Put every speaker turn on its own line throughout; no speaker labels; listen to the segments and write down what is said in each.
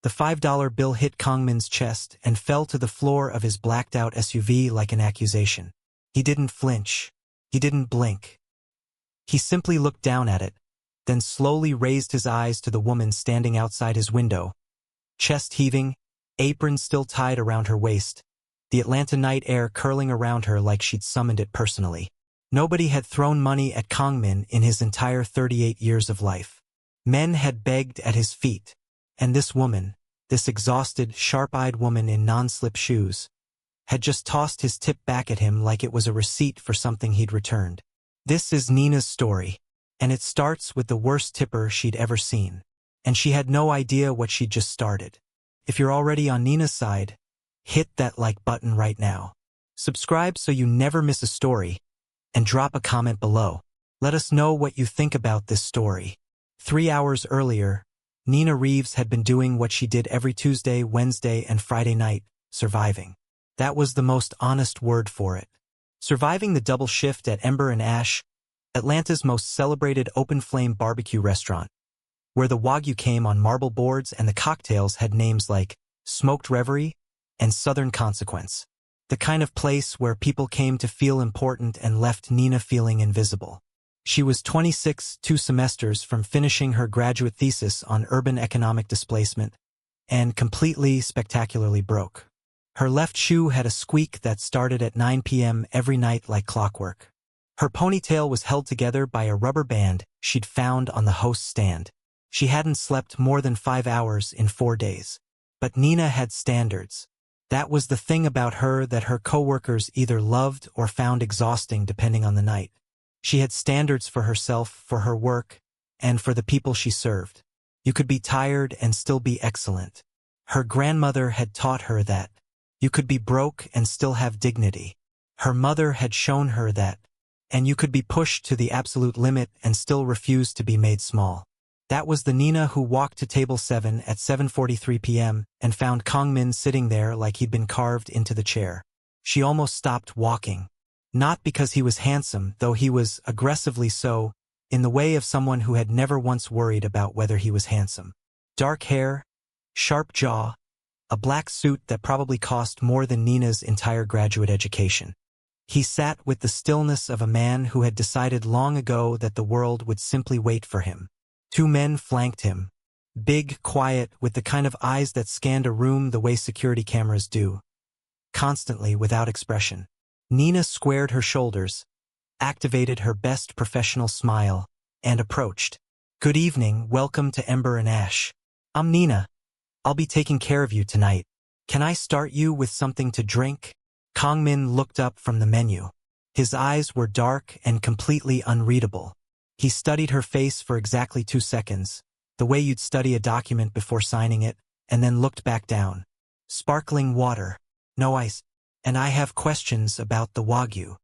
The $5 bill hit Kongmin's chest and fell to the floor of his blacked-out SUV like an accusation. He didn't flinch. He didn't blink. He simply looked down at it, then slowly raised his eyes to the woman standing outside his window, chest heaving, apron still tied around her waist, the Atlanta night air curling around her like she'd summoned it personally. Nobody had thrown money at Kongmin in his entire 38 years of life. Men had begged at his feet, and this woman, this exhausted, sharp-eyed woman in non-slip shoes, had just tossed his tip back at him like it was a receipt for something he'd returned. This is Nina's story, and it starts with the worst tipper she'd ever seen. And she had no idea what she'd just started. If you're already on Nina's side, hit that like button right now. Subscribe so you never miss a story, and drop a comment below. Let us know what you think about this story. 3 hours earlier, Nina Reeves had been doing what she did every Tuesday, Wednesday, and Friday night, surviving. That was the most honest word for it. Surviving the double shift at Ember and Ash, Atlanta's most celebrated open-flame barbecue restaurant, where the Wagyu came on marble boards and the cocktails had names like Smoked Reverie and Southern Consequence. The kind of place where people came to feel important and left Nina feeling invisible. She was 26, 2 semesters from finishing her graduate thesis on urban economic displacement, and completely, spectacularly broke. Her left shoe had a squeak that started at 9 p.m. every night like clockwork. Her ponytail was held together by a rubber band she'd found on the host's stand. She hadn't slept more than 5 hours in 4 days. But Nina had standards. That was the thing about her that her coworkers either loved or found exhausting depending on the night. She had standards for herself, for her work, and for the people she served. You could be tired and still be excellent. Her grandmother had taught her that. You could be broke and still have dignity. Her mother had shown her that. And you could be pushed to the absolute limit and still refuse to be made small. That was the Nina who walked to table 7 at 7:43 p.m. and found Kongmin sitting there like he'd been carved into the chair. She almost stopped walking. Not because he was handsome, though he was, aggressively so, in the way of someone who had never once worried about whether he was handsome. Dark hair, sharp jaw, a black suit that probably cost more than Nina's entire graduate education. He sat with the stillness of a man who had decided long ago that the world would simply wait for him. 2 men flanked him. Big, quiet, with the kind of eyes that scanned a room the way security cameras do. Constantly, without expression. Nina squared her shoulders, activated her best professional smile, and approached. "Good evening, welcome to Ember and Ash. I'm Nina. I'll be taking care of you tonight. Can I start you with something to drink?" Kongmin looked up from the menu. His eyes were dark and completely unreadable. He studied her face for exactly 2 seconds, the way you'd study a document before signing it, and then looked back down. "Sparkling water. No ice. And I have questions about the Wagyu."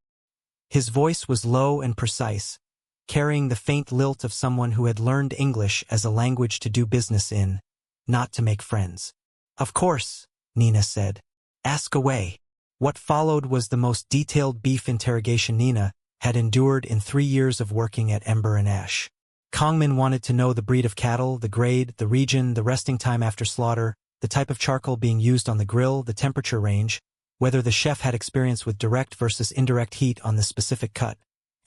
His voice was low and precise, carrying the faint lilt of someone who had learned English as a language to do business in, not to make friends. "Of course," Nina said. "Ask away." What followed was the most detailed beef interrogation Nina had endured in 3 years of working at Ember and Ash. Kongmin wanted to know the breed of cattle, the grade, the region, the resting time after slaughter, the type of charcoal being used on the grill, the temperature range, whether the chef had experience with direct versus indirect heat on the specific cut,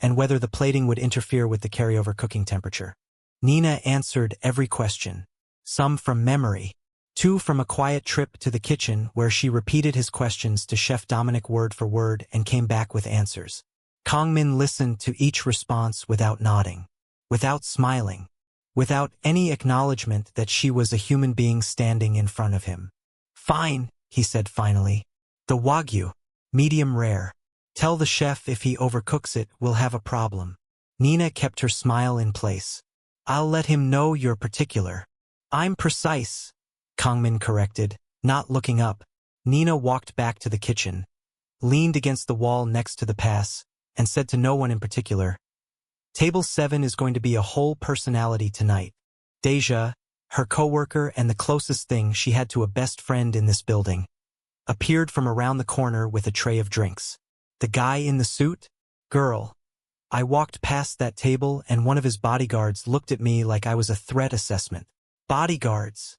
and whether the plating would interfere with the carryover cooking temperature. Nina answered every question, some from memory, 2 from a quiet trip to the kitchen where she repeated his questions to Chef Dominic word for word and came back with answers. Kongmin listened to each response without nodding, without smiling, without any acknowledgement that she was a human being standing in front of him. "Fine," he said finally. "The Wagyu, medium rare. Tell the chef if he overcooks it, we'll have a problem." Nina kept her smile in place. "I'll let him know you're particular." "I'm precise," Kongmin corrected, not looking up. Nina walked back to the kitchen, leaned against the wall next to the pass, and said to no one in particular, "Table 7 is going to be a whole personality tonight." Deja, her coworker and the closest thing she had to a best friend in this building, appeared from around the corner with a tray of drinks. "The guy in the suit? Girl." I walked past that table and one of his bodyguards looked at me like I was a threat assessment. "Bodyguards?"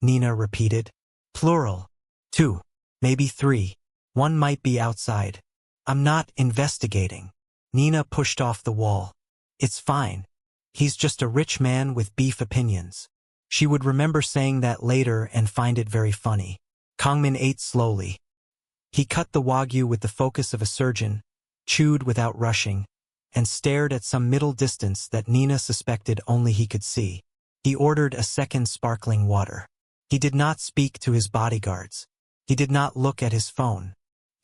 Nina repeated. Plural. 2. Maybe 3. One might be outside. I'm not investigating. Nina pushed off the wall. It's fine. He's just a rich man with beef opinions. She would remember saying that later and find it very funny. Kongmin ate slowly. He cut the Wagyu with the focus of a surgeon, chewed without rushing, and stared at some middle distance that Nina suspected only he could see. He ordered a second sparkling water. He did not speak to his bodyguards. He did not look at his phone.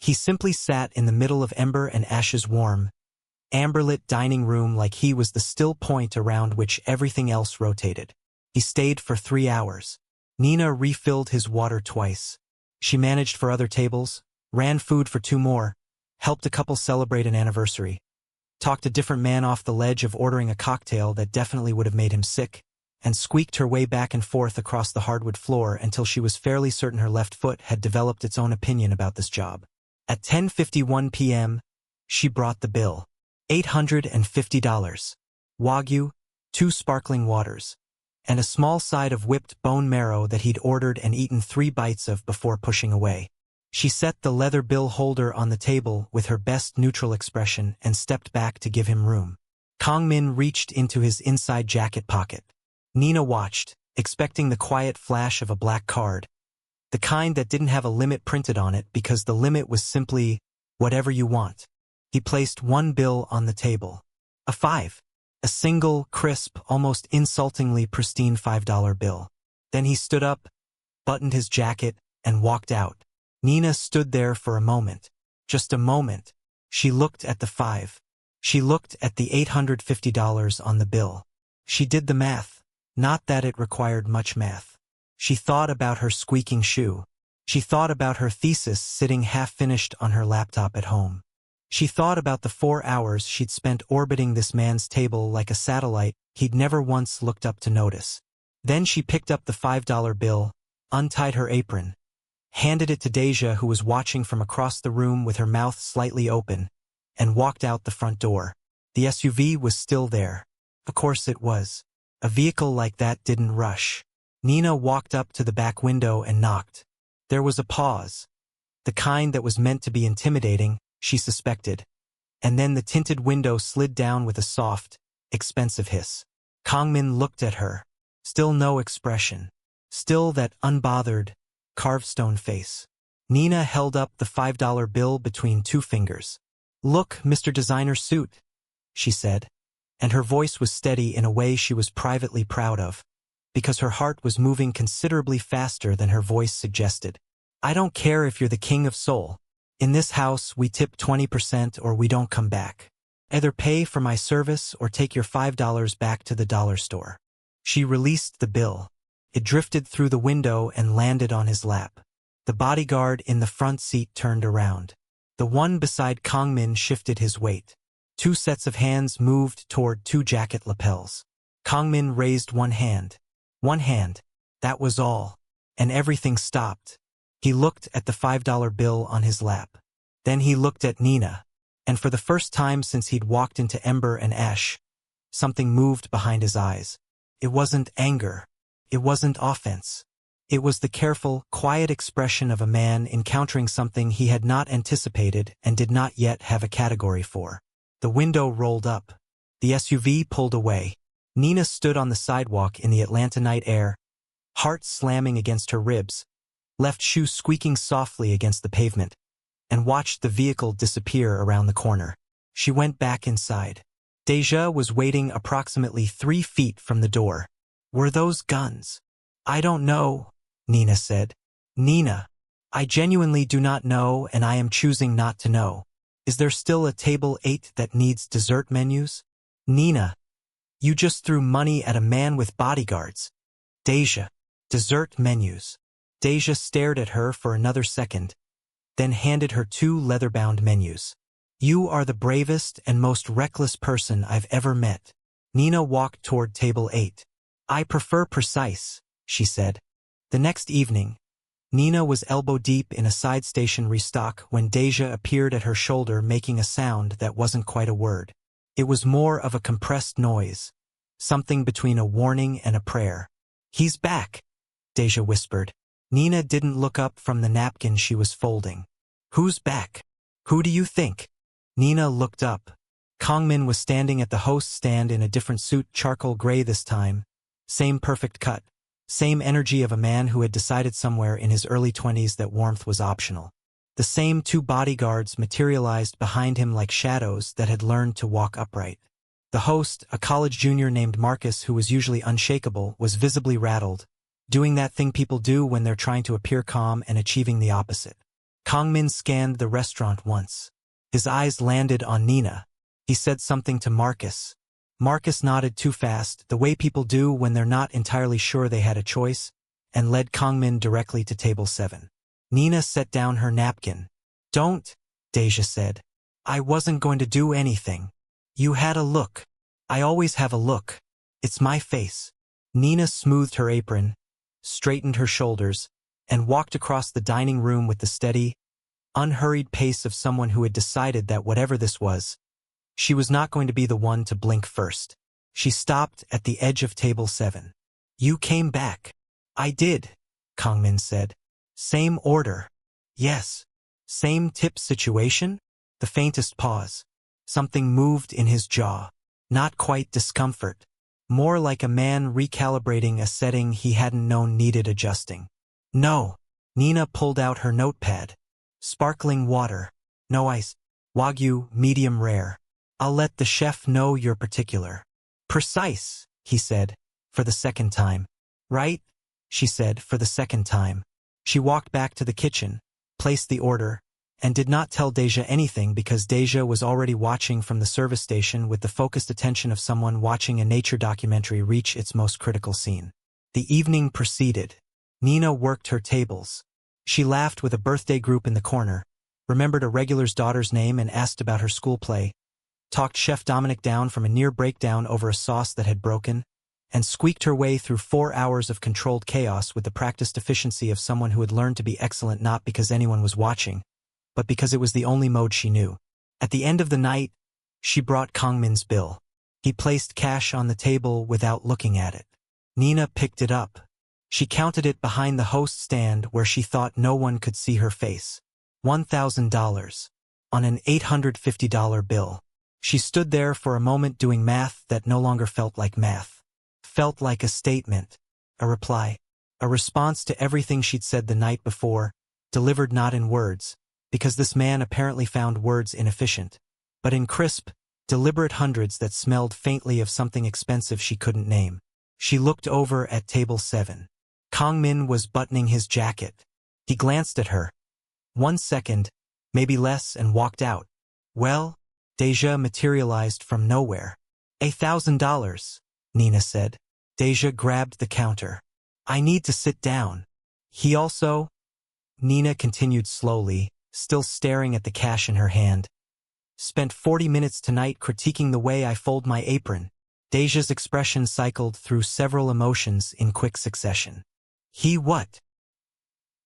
He simply sat in the middle of Ember and Ash's warm, amber-lit dining room like he was the still point around which everything else rotated. He stayed for 3 hours. Nina refilled his water twice. She managed for other tables, ran food for 2 more, helped a couple celebrate an anniversary, talked a different man off the ledge of ordering a cocktail that definitely would have made him sick, and squeaked her way back and forth across the hardwood floor until she was fairly certain her left foot had developed its own opinion about this job. At 10:51 p.m., she brought the bill. $850. Wagyu, 2 sparkling waters, and a small side of whipped bone marrow that he'd ordered and eaten 3 bites of before pushing away. She set the leather bill holder on the table with her best neutral expression and stepped back to give him room. Kongmin reached into his inside jacket pocket. Nina watched, expecting the quiet flash of a black card, the kind that didn't have a limit printed on it because the limit was simply, whatever you want. He placed 1 bill on the table. A 5. A single, crisp, almost insultingly pristine $5 bill. Then he stood up, buttoned his jacket, and walked out. Nina stood there for a moment. Just a moment. She looked at the 5. She looked at the $850 on the bill. She did the math. Not that it required much math. She thought about her squeaking shoe. She thought about her thesis sitting half-finished on her laptop at home. She thought about the 4 hours she'd spent orbiting this man's table like a satellite he'd never once looked up to notice. Then she picked up the $5 bill, untied her apron, handed it to Deja, who was watching from across the room with her mouth slightly open, and walked out the front door. The SUV was still there. Of course it was. A vehicle like that didn't rush. Nina walked up to the back window and knocked. There was a pause. The kind that was meant to be intimidating, she suspected. And then the tinted window slid down with a soft, expensive hiss. Kongmin looked at her. Still no expression. Still that unbothered, carved stone face. Nina held up the $5 bill between 2 fingers. Look, Mr. Designer Suit, she said. And her voice was steady in a way she was privately proud of, because her heart was moving considerably faster than her voice suggested. I don't care if you're the king of Seoul. In this house, we tip 20% or we don't come back. Either pay for my service or take your $5 back to the dollar store. She released the bill. It drifted through the window and landed on his lap. The bodyguard in the front seat turned around. The one beside Kongmin shifted his weight. 2 sets of hands moved toward 2 jacket lapels. Kongmin raised 1 hand. 1 hand. That was all. And everything stopped. He looked at the $5 bill on his lap. Then he looked at Nina. And for the first time since he'd walked into Ember and Ash, something moved behind his eyes. It wasn't anger. It wasn't offense. It was the careful, quiet expression of a man encountering something he had not anticipated and did not yet have a category for. The window rolled up. The SUV pulled away. Nina stood on the sidewalk in the Atlanta night air, heart slamming against her ribs, left shoe squeaking softly against the pavement, and watched the vehicle disappear around the corner. She went back inside. Deja was waiting approximately 3 feet from the door. Were those guns? I don't know, Nina said. Nina, I genuinely do not know and I am choosing not to know. Is there still a table 8 that needs dessert menus? Nina, you just threw money at a man with bodyguards. Deja, dessert menus. Deja stared at her for another second, then handed her 2 leather-bound menus. You are the bravest and most reckless person I've ever met. Nina walked toward table 8. I prefer precise, she said. The next evening, Nina was elbow-deep in a side station restock when Deja appeared at her shoulder making a sound that wasn't quite a word. It was more of a compressed noise, something between a warning and a prayer. He's back. Deja whispered. Nina didn't look up from the napkin she was folding. Who's back? Who do you think? Nina looked up. Kongmin was standing at the host's stand in a different suit, charcoal gray this time. Same perfect cut. Same energy of a man who had decided somewhere in his early 20s that warmth was optional. The same two bodyguards materialized behind him like shadows that had learned to walk upright. The host, a college junior named Marcus who was usually unshakable, was visibly rattled, doing that thing people do when they're trying to appear calm and achieving the opposite. Kongmin scanned the restaurant once. His eyes landed on Nina. He said something to Marcus. Marcus nodded too fast, the way people do when they're not entirely sure they had a choice, and led Kongmin directly to table 7. Nina set down her napkin. Don't, Deja said. I wasn't going to do anything. You had a look. I always have a look. It's my face. Nina smoothed her apron, straightened her shoulders, and walked across the dining room with the steady, unhurried pace of someone who had decided that whatever this was, she was not going to be the one to blink first. She stopped at the edge of table 7. You came back. I did, Kongmin said. Same order. Yes. Same tip situation? The faintest pause. Something moved in his jaw. Not quite discomfort. More like a man recalibrating a setting he hadn't known needed adjusting. No. Nina pulled out her notepad. Sparkling water. No ice. Wagyu, medium rare. I'll let the chef know you're particular. Precise, he said, for the second time. Right? She said, for the second time. She walked back to the kitchen, placed the order, and did not tell Deja anything because Deja was already watching from the service station with the focused attention of someone watching a nature documentary reach its most critical scene. The evening proceeded. Nina worked her tables. She laughed with a birthday group in the corner, remembered a regular's daughter's name and asked about her school play, talked Chef Dominic down from a near breakdown over a sauce that had broken, and squeaked her way through 4 hours of controlled chaos with the practiced efficiency of someone who had learned to be excellent not because anyone was watching, but because it was the only mode she knew. At the end of the night, she brought Kongmin's bill. He placed cash on the table without looking at it. Nina picked it up. She counted it behind the host stand where she thought no one could see her face. $1,000. On an $850 bill. She stood there for a moment doing math that no longer felt like math. Felt like a statement. A reply. A response to everything she'd said the night before, delivered not in words, because this man apparently found words inefficient, but in crisp, deliberate hundreds that smelled faintly of something expensive she couldn't name. She looked over at table 7. Kongmin was buttoning his jacket. He glanced at her. 1 second, maybe less, and walked out. Well, Deja materialized from nowhere. $1,000, Nina said. Deja grabbed the counter. I need to sit down. He also... Nina continued slowly, still staring at the cash in her hand. Spent 40 minutes tonight critiquing the way I fold my apron. Deja's expression cycled through several emotions in quick succession. He what?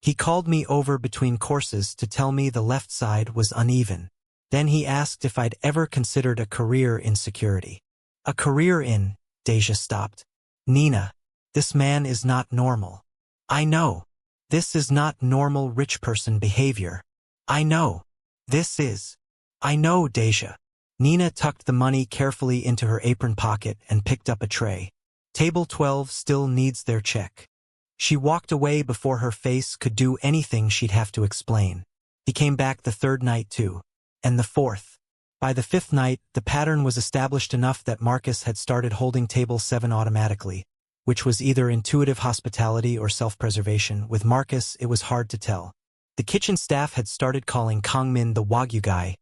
He called me over between courses to tell me the left side was uneven. Then he asked if I'd ever considered a career in security. A career in... Deja stopped. Nina, this man is not normal. I know. This is not normal rich person behavior. I know. This is. I know, Deja. Nina tucked the money carefully into her apron pocket and picked up a tray. Table 12 still needs their check. She walked away before her face could do anything she'd have to explain. He came back the 3rd night too. And the 4th. By the 5th night, the pattern was established enough that Marcus had started holding table 7 automatically, which was either intuitive hospitality or self-preservation. With Marcus, it was hard to tell. The kitchen staff had started calling Kongmin the Wagyu guy,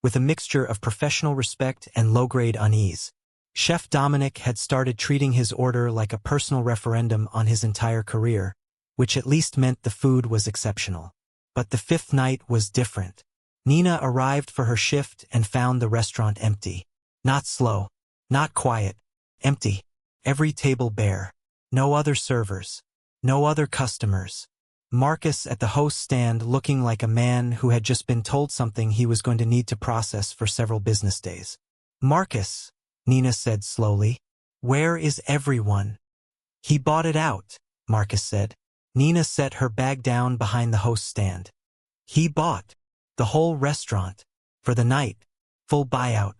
with a mixture of professional respect and low-grade unease. Chef Dominic had started treating his order like a personal referendum on his entire career, which at least meant the food was exceptional. But the 5th night was different. Nina arrived for her shift and found the restaurant empty. Not slow, not quiet, empty. Every table bare. No other servers. No other customers. Marcus at the host stand looking like a man who had just been told something he was going to need to process for several business days. Marcus, Nina said slowly. Where is everyone? He bought it out, Marcus said. Nina set her bag down behind the host stand. He bought the whole restaurant for the night, full buyout.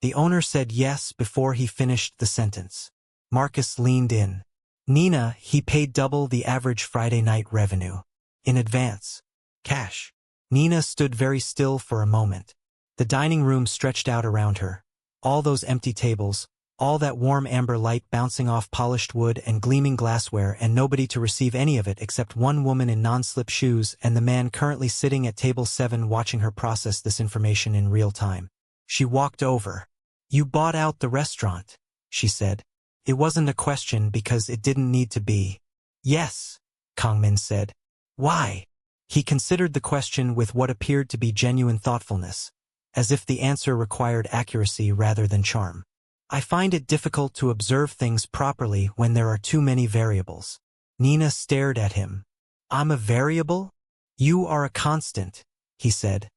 The owner said yes before he finished the sentence. Marcus leaned in. Nina, he paid double the average Friday night revenue. In advance. Cash. Nina stood very still for a moment. The dining room stretched out around her. All those empty tables, all that warm amber light bouncing off polished wood and gleaming glassware, and nobody to receive any of it except one woman in non-slip shoes and the man currently sitting at table 7 watching her process this information in real time. She walked over. "You bought out the restaurant," she said. It wasn't a question because it didn't need to be. "Yes," Kangmin said. "Why?" He considered the question with what appeared to be genuine thoughtfulness, as if the answer required accuracy rather than charm. "I find it difficult to observe things properly when there are too many variables." Nina stared at him. "I'm a variable? You are a constant," he said,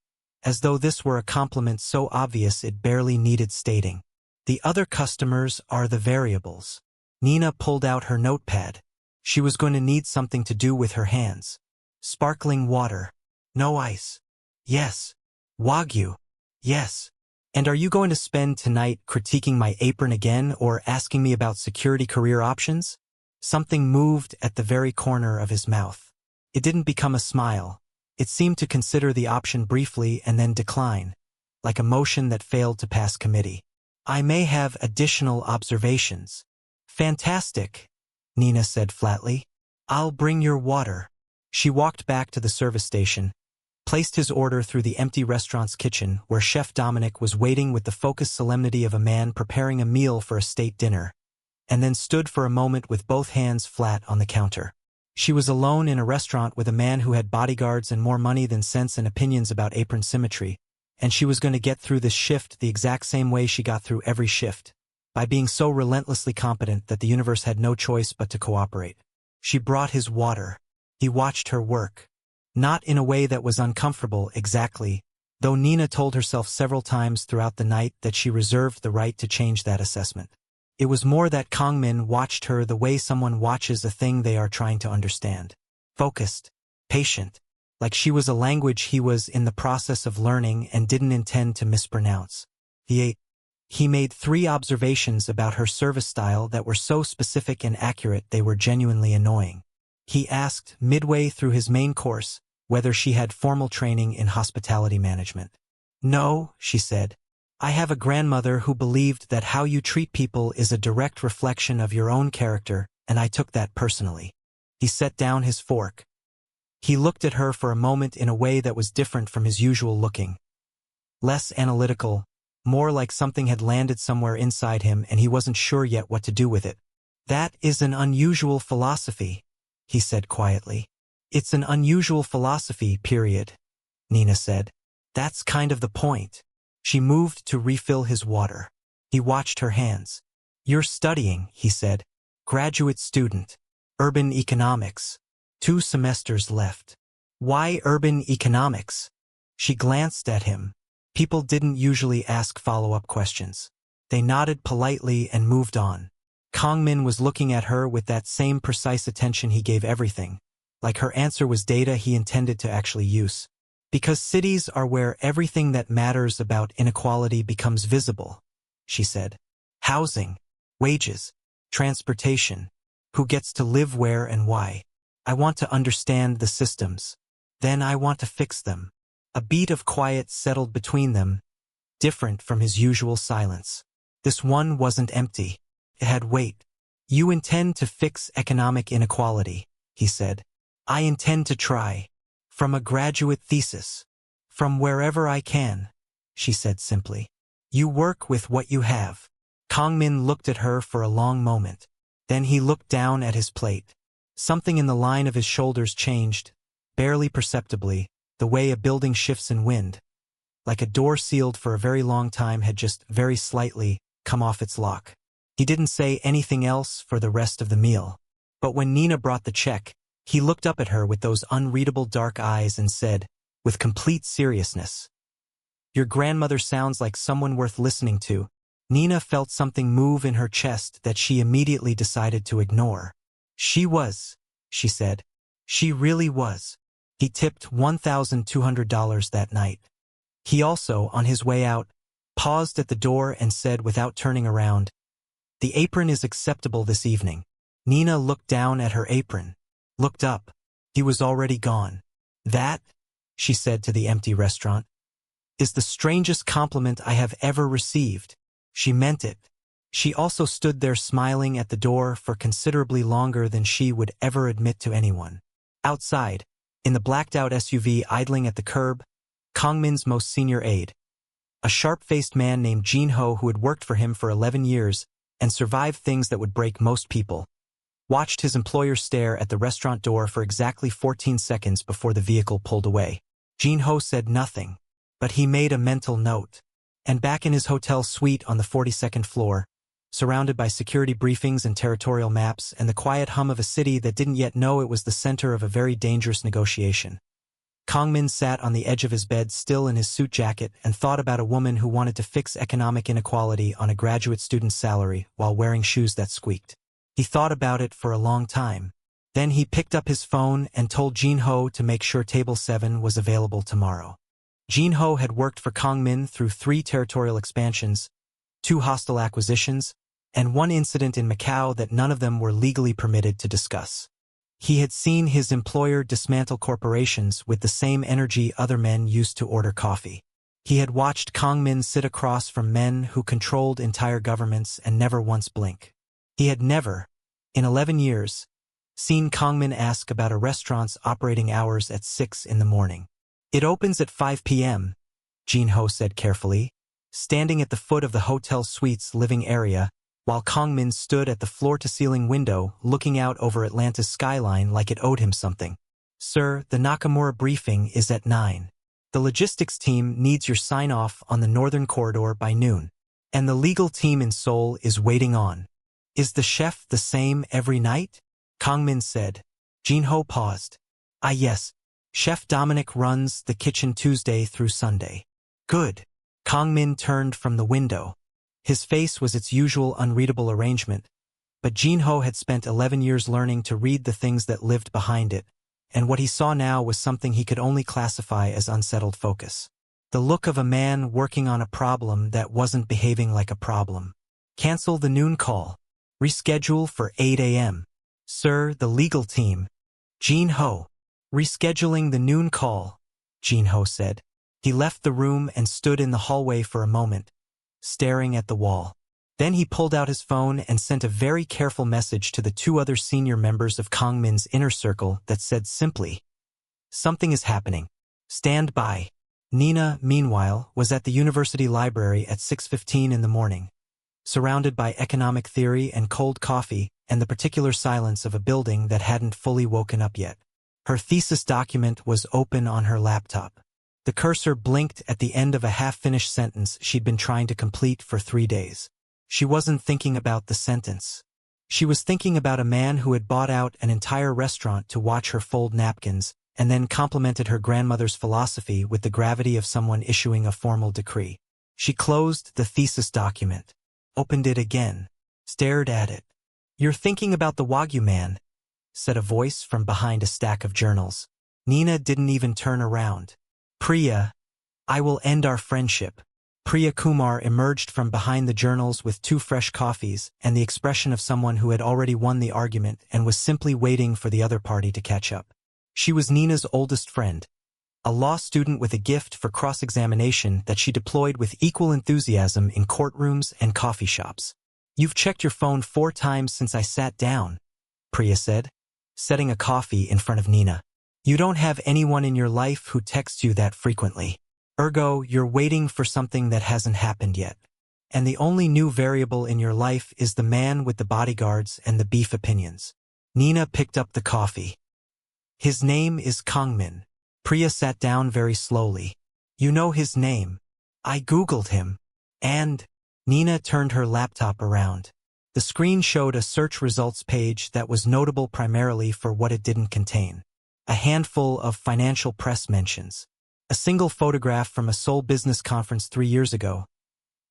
as though this were a compliment so obvious it barely needed stating. "The other customers are the variables." Nina pulled out her notepad. She was going to need something to do with her hands. "Sparkling water. No ice. Yes. Wagyu. Yes. And are you going to spend tonight critiquing my apron again or asking me about security career options?" Something moved at the very corner of his mouth. It didn't become a smile. It seemed to consider the option briefly and then decline, like a motion that failed to pass committee. "I may have additional observations." "Fantastic," Nina said flatly. "I'll bring your water." She walked back to the service station, placed his order through the empty restaurant's kitchen where Chef Dominic was waiting with the focused solemnity of a man preparing a meal for a state dinner, and then stood for a moment with both hands flat on the counter. She was alone in a restaurant with a man who had bodyguards and more money than sense and opinions about apron symmetry, and she was going to get through this shift the exact same way she got through every shift, by being so relentlessly competent that the universe had no choice but to cooperate. She brought his water. He watched her work. Not in a way that was uncomfortable exactly, though Nina told herself several times throughout the night that she reserved the right to change that assessment. It was more that Kangmin watched her the way someone watches a thing they are trying to understand. Focused, patient, like she was a language he was in the process of learning and didn't intend to mispronounce. He made 3 observations about her service style that were so specific and accurate they were genuinely annoying. He asked, midway through his main course, whether she had formal training in hospitality management. "No," she said. "I have a grandmother who believed that how you treat people is a direct reflection of your own character, and I took that personally." He set down his fork. He looked at her for a moment in a way that was different from his usual looking. Less analytical, more like something had landed somewhere inside him and he wasn't sure yet what to do with it. "That is an unusual philosophy," he said quietly. "It's an unusual philosophy, period," Nina said. "That's kind of the point." She moved to refill his water. He watched her hands. "You're studying," he said. "Graduate student. Urban economics. 2 semesters left." "Why urban economics?" She glanced at him. People didn't usually ask follow-up questions. They nodded politely and moved on. Kangmin was looking at her with that same precise attention he gave everything, like her answer was data he intended to actually use. "Because cities are where everything that matters about inequality becomes visible," she said. "Housing, wages, transportation, who gets to live where and why. I want to understand the systems. Then I want to fix them." A beat of quiet settled between them, different from his usual silence. This one wasn't empty. It had weight. "You intend to fix economic inequality," he said. "I intend to try. From a graduate thesis. From wherever I can," she said simply. "You work with what you have." Kangmin looked at her for a long moment. Then he looked down at his plate. Something in the line of his shoulders changed, barely perceptibly, the way a building shifts in wind. Like a door sealed for a very long time had just very slightly come off its lock. He didn't say anything else for the rest of the meal. But when Nina brought the check, he looked up at her with those unreadable dark eyes and said, with complete seriousness, "Your grandmother sounds like someone worth listening to." Nina felt something move in her chest that she immediately decided to ignore. "She was," she said. She really was. He tipped $1,200 that night. He also, on his way out, paused at the door and said without turning around, "The apron is acceptable this evening." Nina looked down at her apron, looked up. He was already gone. "That," she said to the empty restaurant, "is the strangest compliment I have ever received." She meant it. She also stood there smiling at the door for considerably longer than she would ever admit to anyone. Outside, in the blacked-out SUV idling at the curb, Kongmin's most senior aide, a sharp-faced man named Jin Ho who had worked for him for 11 years and survived things that would break most people, watched his employer stare at the restaurant door for exactly 14 seconds before the vehicle pulled away. Jin Ho said nothing, but he made a mental note. And back in his hotel suite on the 42nd floor, surrounded by security briefings and territorial maps and the quiet hum of a city that didn't yet know it was the center of a very dangerous negotiation, Kongmin sat on the edge of his bed still in his suit jacket and thought about a woman who wanted to fix economic inequality on a graduate student's salary while wearing shoes that squeaked. He thought about it for a long time. Then he picked up his phone and told Jin Ho to make sure Table 7 was available tomorrow. Jin Ho had worked for Kongmin through 3 territorial expansions, 2 hostile acquisitions, and 1 incident in Macau that none of them were legally permitted to discuss. He had seen his employer dismantle corporations with the same energy other men used to order coffee. He had watched Kongmin sit across from men who controlled entire governments and never once blink. He had never, in 11 years, seen Kongmin ask about a restaurant's operating hours at 6 in the morning. "It opens at 5 p.m., Jin Ho said carefully, standing at the foot of the hotel suite's living area, while Kongmin stood at the floor-to-ceiling window looking out over Atlanta's skyline like it owed him something. "Sir, the Nakamura briefing is at 9. The logistics team needs your sign-off on the northern corridor by noon, and the legal team in Seoul is waiting on." "Is the chef the same every night?" Kongmin said. Jin Ho paused. "Ah yes, Chef Dominic runs the kitchen Tuesday through Sunday." "Good." Kongmin turned from the window. His face was its usual unreadable arrangement, but Jin Ho had spent 11 years learning to read the things that lived behind it, and what he saw now was something he could only classify as unsettled focus. The look of a man working on a problem that wasn't behaving like a problem. "Cancel the noon call. Reschedule for 8 a.m. "Sir, the legal team." Jin Ho. "Rescheduling the noon call," Jin Ho said. He left the room and stood in the hallway for a moment, staring at the wall. Then he pulled out his phone and sent a very careful message to the 2 other senior members of Kongmin's inner circle that said simply, "Something is happening. Stand by." Nina, meanwhile, was at the university library at 6:15 in the morning, surrounded by economic theory and cold coffee and the particular silence of a building that hadn't fully woken up yet. Her thesis document was open on her laptop. The cursor blinked at the end of a half-finished sentence she'd been trying to complete for 3 days. She wasn't thinking about the sentence. She was thinking about a man who had bought out an entire restaurant to watch her fold napkins and then complimented her grandmother's philosophy with the gravity of someone issuing a formal decree. She closed the thesis document, opened it again, stared at it. "You're thinking about the Wagyu man," said a voice from behind a stack of journals. Nina didn't even turn around. "Priya, I will end our friendship." Priya Kumar emerged from behind the journals with 2 fresh coffees and the expression of someone who had already won the argument and was simply waiting for the other party to catch up. She was Nina's oldest friend, a law student with a gift for cross-examination that she deployed with equal enthusiasm in courtrooms and coffee shops. "You've checked your phone 4 times since I sat down," Priya said, setting a coffee in front of Nina. "You don't have anyone in your life who texts you that frequently. Ergo, you're waiting for something that hasn't happened yet. And the only new variable in your life is the man with the bodyguards and the beef opinions." Nina picked up the coffee. "His name is Kongmin." Priya sat down very slowly. "You know his name. I Googled him. And—" Nina turned her laptop around. The screen showed a search results page that was notable primarily for what it didn't contain. A handful of financial press mentions. A single photograph from a Seoul business conference 3 years ago.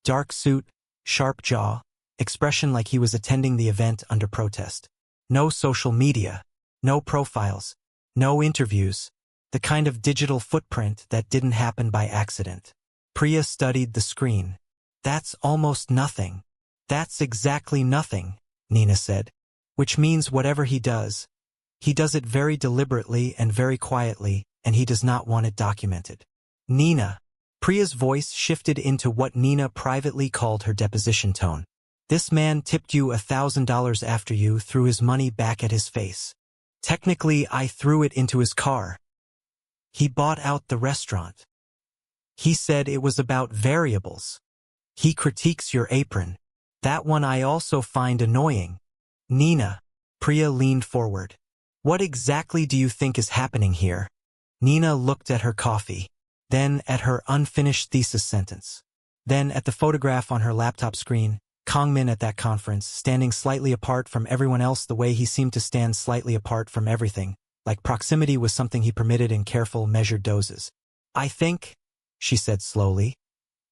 Dark suit, sharp jaw, expression like he was attending the event under protest. No social media, no profiles, No interviews. The kind of digital footprint that didn't happen by accident. Priya studied the screen. That's almost nothing. That's exactly nothing, Nina said. Which means whatever he does it very deliberately and very quietly, and he does not want it documented. Nina. Priya's voice shifted into what Nina privately called her deposition tone. This man tipped you $1,000 after you threw his money back at his face. Technically, I threw it into his car. He bought out the restaurant. He said it was about variables. He critiques your apron. That one I also find annoying. Nina. Priya leaned forward. What exactly do you think is happening here? Nina looked at her coffee, then at her unfinished thesis sentence, then at the photograph on her laptop screen, Kongmin at that conference, standing slightly apart from everyone else the way he seemed to stand slightly apart from everything, like proximity was something he permitted in careful, measured doses. I think, she said slowly,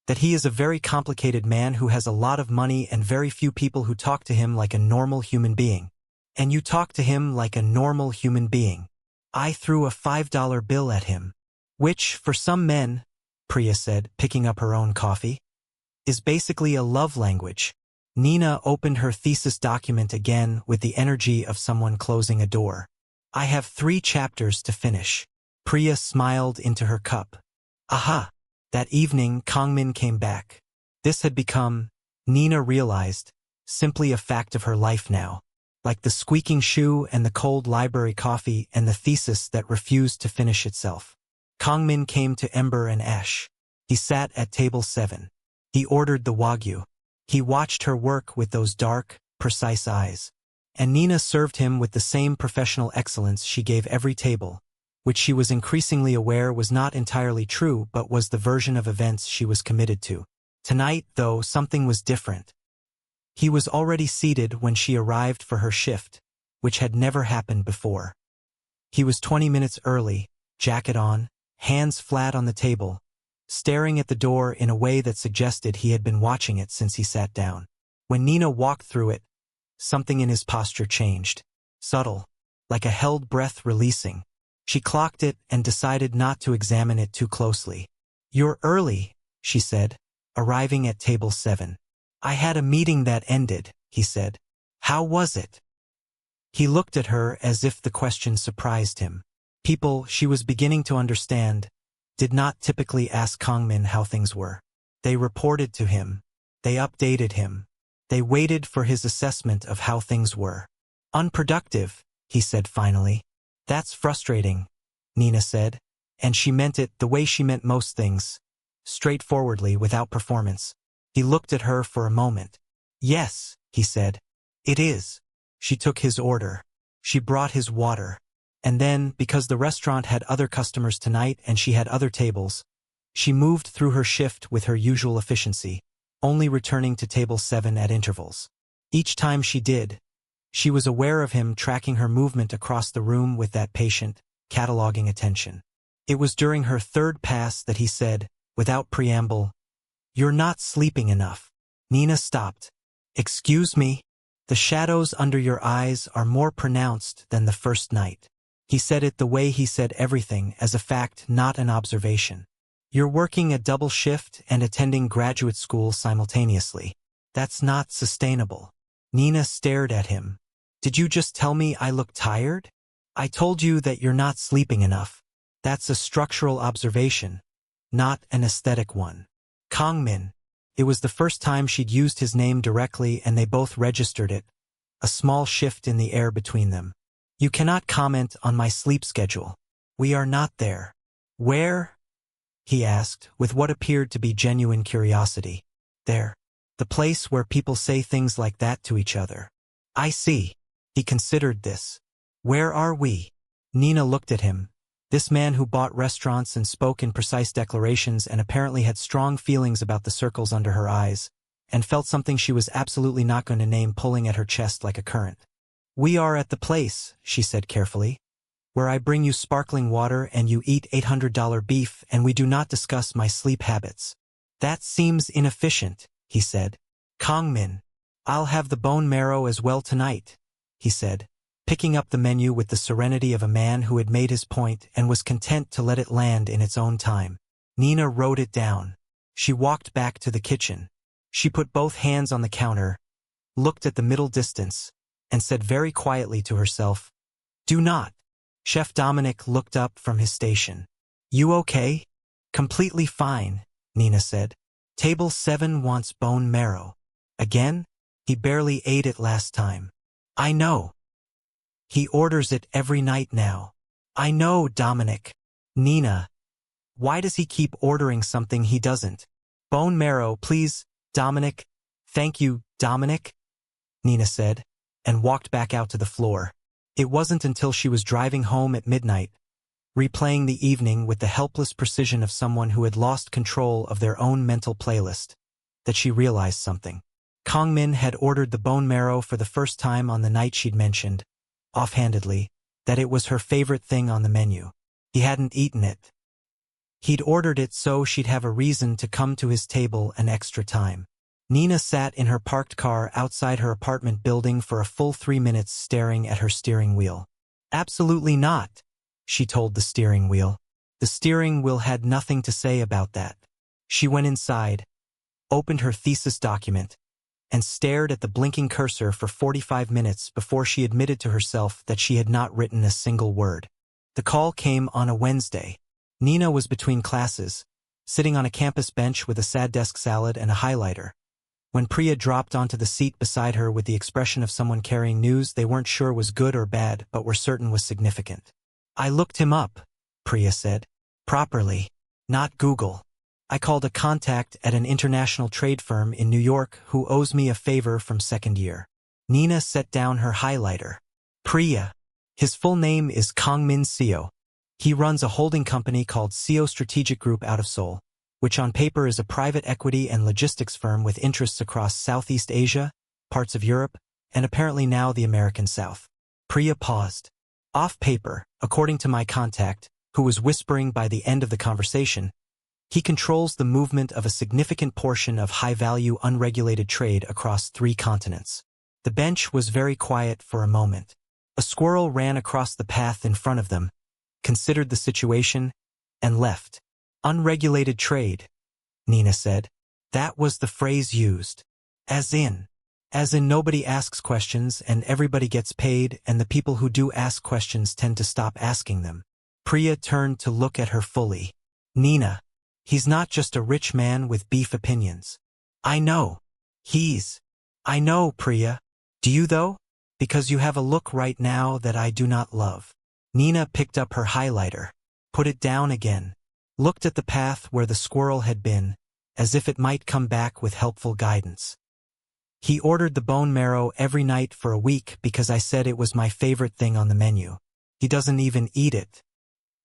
that he is a very complicated man who has a lot of money and very few people who talk to him like a normal human being. And you talk to him like a normal human being. I threw a $5 bill at him. Which, for some men, Priya said, picking up her own coffee, is basically a love language. Nina opened her thesis document again with the energy of someone closing a door. I have 3 chapters to finish. Priya smiled into her cup. Aha! That evening, Kongmin came back. This had become, Nina realized, simply a fact of her life now. Like the squeaking shoe and the cold library coffee and the thesis that refused to finish itself. Kongmin came to Ember and Ash. He sat at table 7. He ordered the Wagyu. He watched her work with those dark, precise eyes. And Nina served him with the same professional excellence she gave every table, which she was increasingly aware was not entirely true but was the version of events she was committed to. Tonight, though, something was different. He was already seated when she arrived for her shift, which had never happened before. He was 20 minutes early, jacket on, hands flat on the table, staring at the door in a way that suggested he had been watching it since he sat down. When Nina walked through it, something in his posture changed. Subtle, like a held breath releasing. She clocked it and decided not to examine it too closely. You're early, she said, arriving at table 7. I had a meeting that ended, he said. How was it? He looked at her as if the question surprised him. People, she was beginning to understand, did not typically ask Kongmin how things were. They reported to him. They updated him. They waited for his assessment of how things were. Unproductive, he said finally. That's frustrating, Nina said, and she meant it the way she meant most things, straightforwardly without performance. He looked at her for a moment. Yes, he said. It is. She took his order. She brought his water. And then, because the restaurant had other customers tonight and she had other tables, she moved through her shift with her usual efficiency, only returning to table 7 at intervals. Each time she did, she was aware of him tracking her movement across the room with that patient, cataloging attention. It was during her 3rd pass that he said, without preamble, You're not sleeping enough. Nina stopped. Excuse me? The shadows under your eyes are more pronounced than the first night. He said it the way he said everything, as a fact, not an observation. You're working a double shift and attending graduate school simultaneously. That's not sustainable. Nina stared at him. Did you just tell me I look tired? I told you that you're not sleeping enough. That's a structural observation, not an aesthetic one. Kongmin. It was the first time she'd used his name directly and they both registered it, a small shift in the air between them. You cannot comment on my sleep schedule. We are not there. Where? He asked, with what appeared to be genuine curiosity. There. The place where people say things like that to each other. I see. He considered this. Where are we? Nina looked at him. This man who bought restaurants and spoke in precise declarations and apparently had strong feelings about the circles under her eyes, and felt something she was absolutely not going to name pulling at her chest like a current. We are at the place, she said carefully, where I bring you sparkling water and you eat $800 beef and we do not discuss my sleep habits. That seems inefficient, he said. Kongmin. I'll have the bone marrow as well tonight, he said, picking up the menu with the serenity of a man who had made his point and was content to let it land in its own time. Nina wrote it down. She walked back to the kitchen. She put both hands on the counter, looked at the middle distance, and said very quietly to herself, "Do not." Chef Dominic looked up from his station. "You okay?" "Completely fine," Nina said. "Table 7 wants bone marrow." "Again? He barely ate it last time." "I know. He orders it every night now." "I know, Dominic." "Nina, why does he keep ordering something he doesn't?" "Bone marrow, please, Dominic." "Thank you, Dominic," Nina said, and walked back out to the floor. It wasn't until she was driving home at midnight, replaying the evening with the helpless precision of someone who had lost control of their own mental playlist, that she realized something. Kongmin had ordered the bone marrow for the first time on the night she'd mentioned, offhandedly, that it was her favorite thing on the menu. He hadn't eaten it. He'd ordered it so she'd have a reason to come to his table an extra time. Nina sat in her parked car outside her apartment building for a full 3 minutes staring at her steering wheel. "Absolutely not," she told the steering wheel. The steering wheel had nothing to say about that. She went inside, opened her thesis document, and stared at the blinking cursor for 45 minutes before she admitted to herself that she had not written a single word. The call came on a Wednesday. Nina was between classes, sitting on a campus bench with a sad desk salad and a highlighter, when Priya dropped onto the seat beside her with the expression of someone carrying news they weren't sure was good or bad but were certain was significant. "I looked him up," Priya said. "Properly. Not Google. I called a contact at an international trade firm in New York who owes me a favor from second year." Nina set down her highlighter. "Priya. His full name is Kongmin Seo. He runs a holding company called Seo Strategic Group out of Seoul, which on paper is a private equity and logistics firm with interests across Southeast Asia, parts of Europe, and apparently now the American South." Priya paused. "Off paper, according to my contact, who was whispering by the end of the conversation, he controls the movement of a significant portion of high-value unregulated trade across 3 continents." The bench was very quiet for a moment. A squirrel ran across the path in front of them, considered the situation, and left. "Unregulated trade," Nina said. That was the phrase used. As in nobody asks questions and everybody gets paid, and the people who do ask questions tend to stop asking them. Priya turned to look at her fully. "Nina, he's not just a rich man with beef opinions." "I know. I know, Priya. Do you though? Because you have a look right now that I do not love." Nina picked up her highlighter, put it down again, looked at the path where the squirrel had been, as if it might come back with helpful guidance. "He ordered the bone marrow every night for a week because I said it was my favorite thing on the menu. He doesn't even eat it.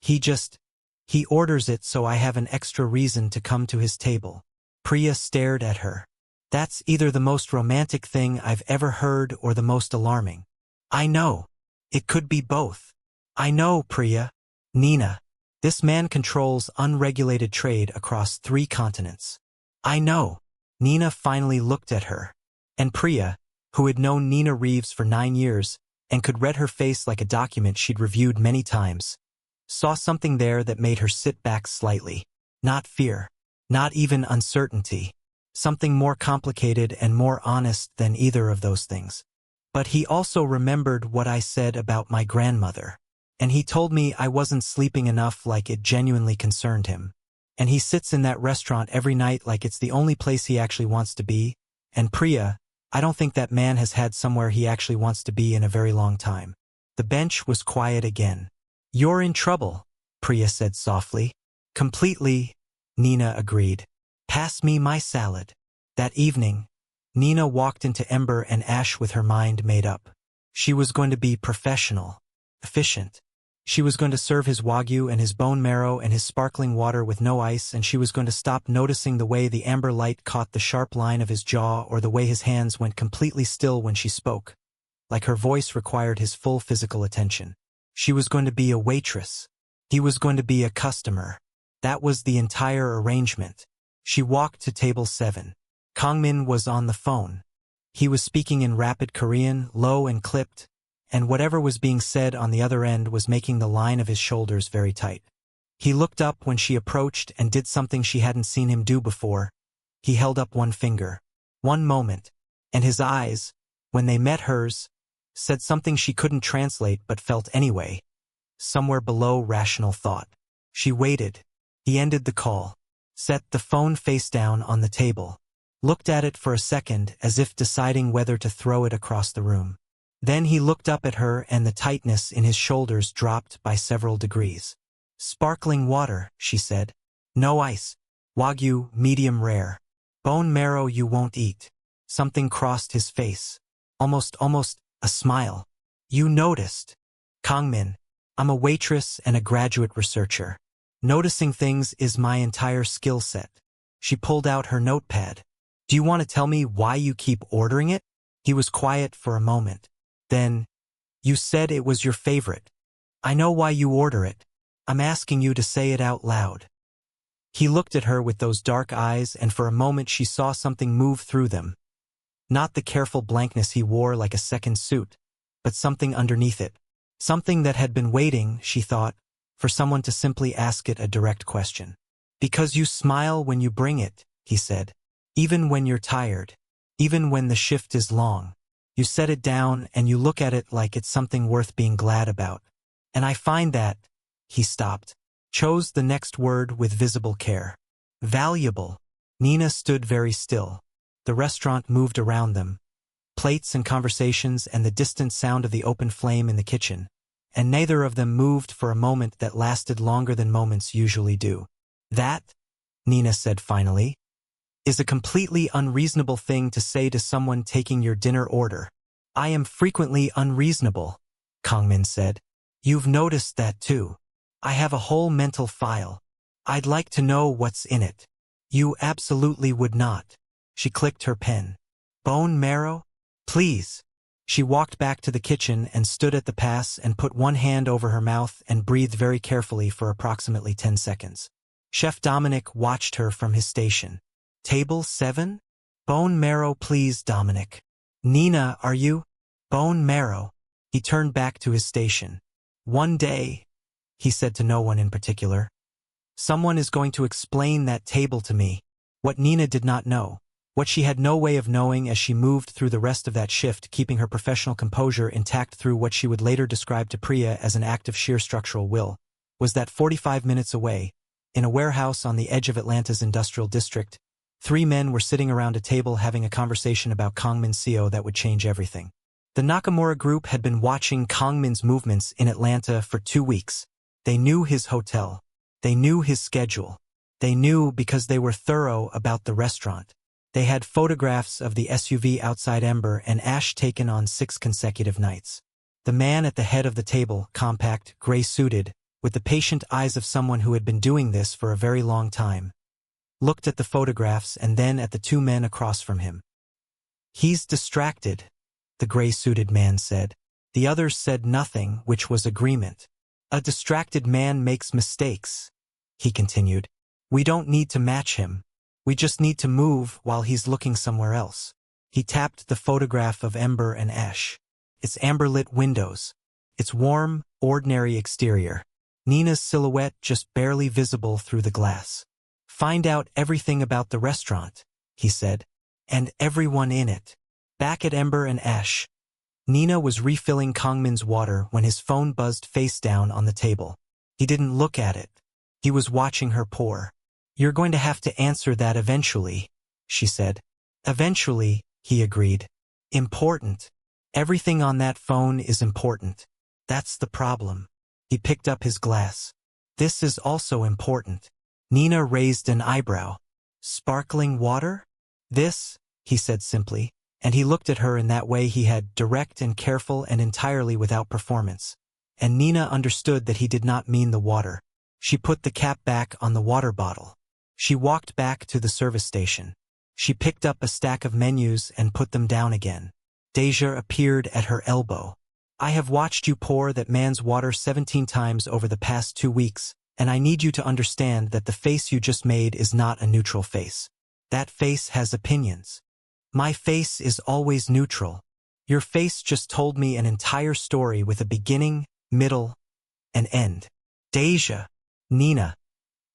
He orders it so I have an extra reason to come to his table." Priya stared at her. "That's either the most romantic thing I've ever heard or the most alarming." "I know. It could be both." "I know, Priya." "Nina, this man controls unregulated trade across 3 continents." "I know." Nina finally looked at her. And Priya, who had known Nina Reeves for 9 years and could read her face like a document she'd reviewed many times, saw something there that made her sit back slightly. Not fear. Not even uncertainty. Something more complicated and more honest than either of those things. "But he also remembered what I said about my grandmother. And he told me I wasn't sleeping enough like it genuinely concerned him. And he sits in that restaurant every night like it's the only place he actually wants to be. And Priya, I don't think that man has had somewhere he actually wants to be in a very long time." The bench was quiet again. "You're in trouble," Priya said softly. "Completely," Nina agreed. "Pass me my salad." That evening, Nina walked into Ember and Ash with her mind made up. She was going to be professional, efficient. She was going to serve his Wagyu and his bone marrow and his sparkling water with no ice, and she was going to stop noticing the way the amber light caught the sharp line of his jaw or the way his hands went completely still when she spoke, like her voice required his full physical attention. She was going to be a waitress. He was going to be a customer. That was the entire arrangement. She walked to table 7. Kongmin was on the phone. He was speaking in rapid Korean, low and clipped, and whatever was being said on the other end was making the line of his shoulders very tight. He looked up when she approached and did something she hadn't seen him do before. He held up one finger. One moment, and his eyes, when they met hers, said something she couldn't translate but felt anyway, somewhere below rational thought. She waited. He ended the call, set the phone face down on the table, looked at it for a second as if deciding whether to throw it across the room. Then he looked up at her and the tightness in his shoulders dropped by several degrees. "Sparkling water," she said. "No ice. Wagyu, medium rare. Bone marrow you won't eat." Something crossed his face. Almost a smile. "You noticed." "Kangmin. I'm a waitress and a graduate researcher. Noticing things is my entire skill set." She pulled out her notepad. "Do you want to tell me why you keep ordering it?" He was quiet for a moment. Then, "You said it was your favorite. I know why you order it. I'm asking you to say it out loud." He looked at her with those dark eyes, and for a moment she saw something move through them. Not the careful blankness he wore like a second suit, but something underneath it. Something that had been waiting, she thought, for someone to simply ask it a direct question. "Because you smile when you bring it," he said. "Even when you're tired. Even when the shift is long. You set it down and you look at it like it's something worth being glad about. And I find that," he stopped, chose the next word with visible care. "Valuable." Nina stood very still. The restaurant moved around them. Plates and conversations and the distant sound of the open flame in the kitchen. And neither of them moved for a moment that lasted longer than moments usually do. "That," Nina said finally, "is a completely unreasonable thing to say to someone taking your dinner order." "I am frequently unreasonable," Kangmin said. "You've noticed that too. I have a whole mental file. I'd like to know what's in it." "You absolutely would not." She clicked her pen. "Bone marrow? Please." She walked back to the kitchen and stood at the pass and put one hand over her mouth and breathed very carefully for approximately 10 seconds. Chef Dominic watched her from his station. "Table 7? Bone marrow please, Dominic." "Nina, are you?" "Bone marrow." He turned back to his station. "One day," he said to no one in particular, "someone is going to explain that table to me." What Nina did not know, what she had no way of knowing as she moved through the rest of that shift, keeping her professional composure intact through what she would later describe to Priya as an act of sheer structural will, was that 45 minutes away, in a warehouse on the edge of Atlanta's industrial district, 3 men were sitting around a table having a conversation about Kangmin's CO that would change everything. The Nakamura group had been watching Kangmin's movements in Atlanta for 2 weeks. They knew his hotel. They knew his schedule. They knew because they were thorough about the restaurant. They had photographs of the SUV outside Ember and Ash taken on 6 consecutive nights. The man at the head of the table, compact, gray-suited, with the patient eyes of someone who had been doing this for a very long time, looked at the photographs and then at the 2 men across from him. "He's distracted," the gray-suited man said. The others said nothing, which was agreement. "A distracted man makes mistakes," he continued. "We don't need to match him. We just need to move while he's looking somewhere else." He tapped the photograph of Ember and Ash. Its amber-lit windows. Its warm, ordinary exterior. Nina's silhouette just barely visible through the glass. "Find out everything about the restaurant," he said. "And everyone in it." Back at Ember and Ash, Nina was refilling Kangmin's water when his phone buzzed face down on the table. He didn't look at it. He was watching her pour. "You're going to have to answer that eventually," she said. "Eventually," he agreed. "Important. Everything on that phone is important. That's the problem." He picked up his glass. "This is also important." Nina raised an eyebrow. "Sparkling water?" "This," he said simply, and he looked at her in that way he had, direct and careful and entirely without performance. And Nina understood that he did not mean the water. She put the cap back on the water bottle. She walked back to the service station. She picked up a stack of menus and put them down again. Deja appeared at her elbow. "I have watched you pour that man's water 17 times over the past 2 weeks, and I need you to understand that the face you just made is not a neutral face. That face has opinions. My face is always neutral." Your face just told me an entire story with a beginning, middle, and end. Deja. Nina.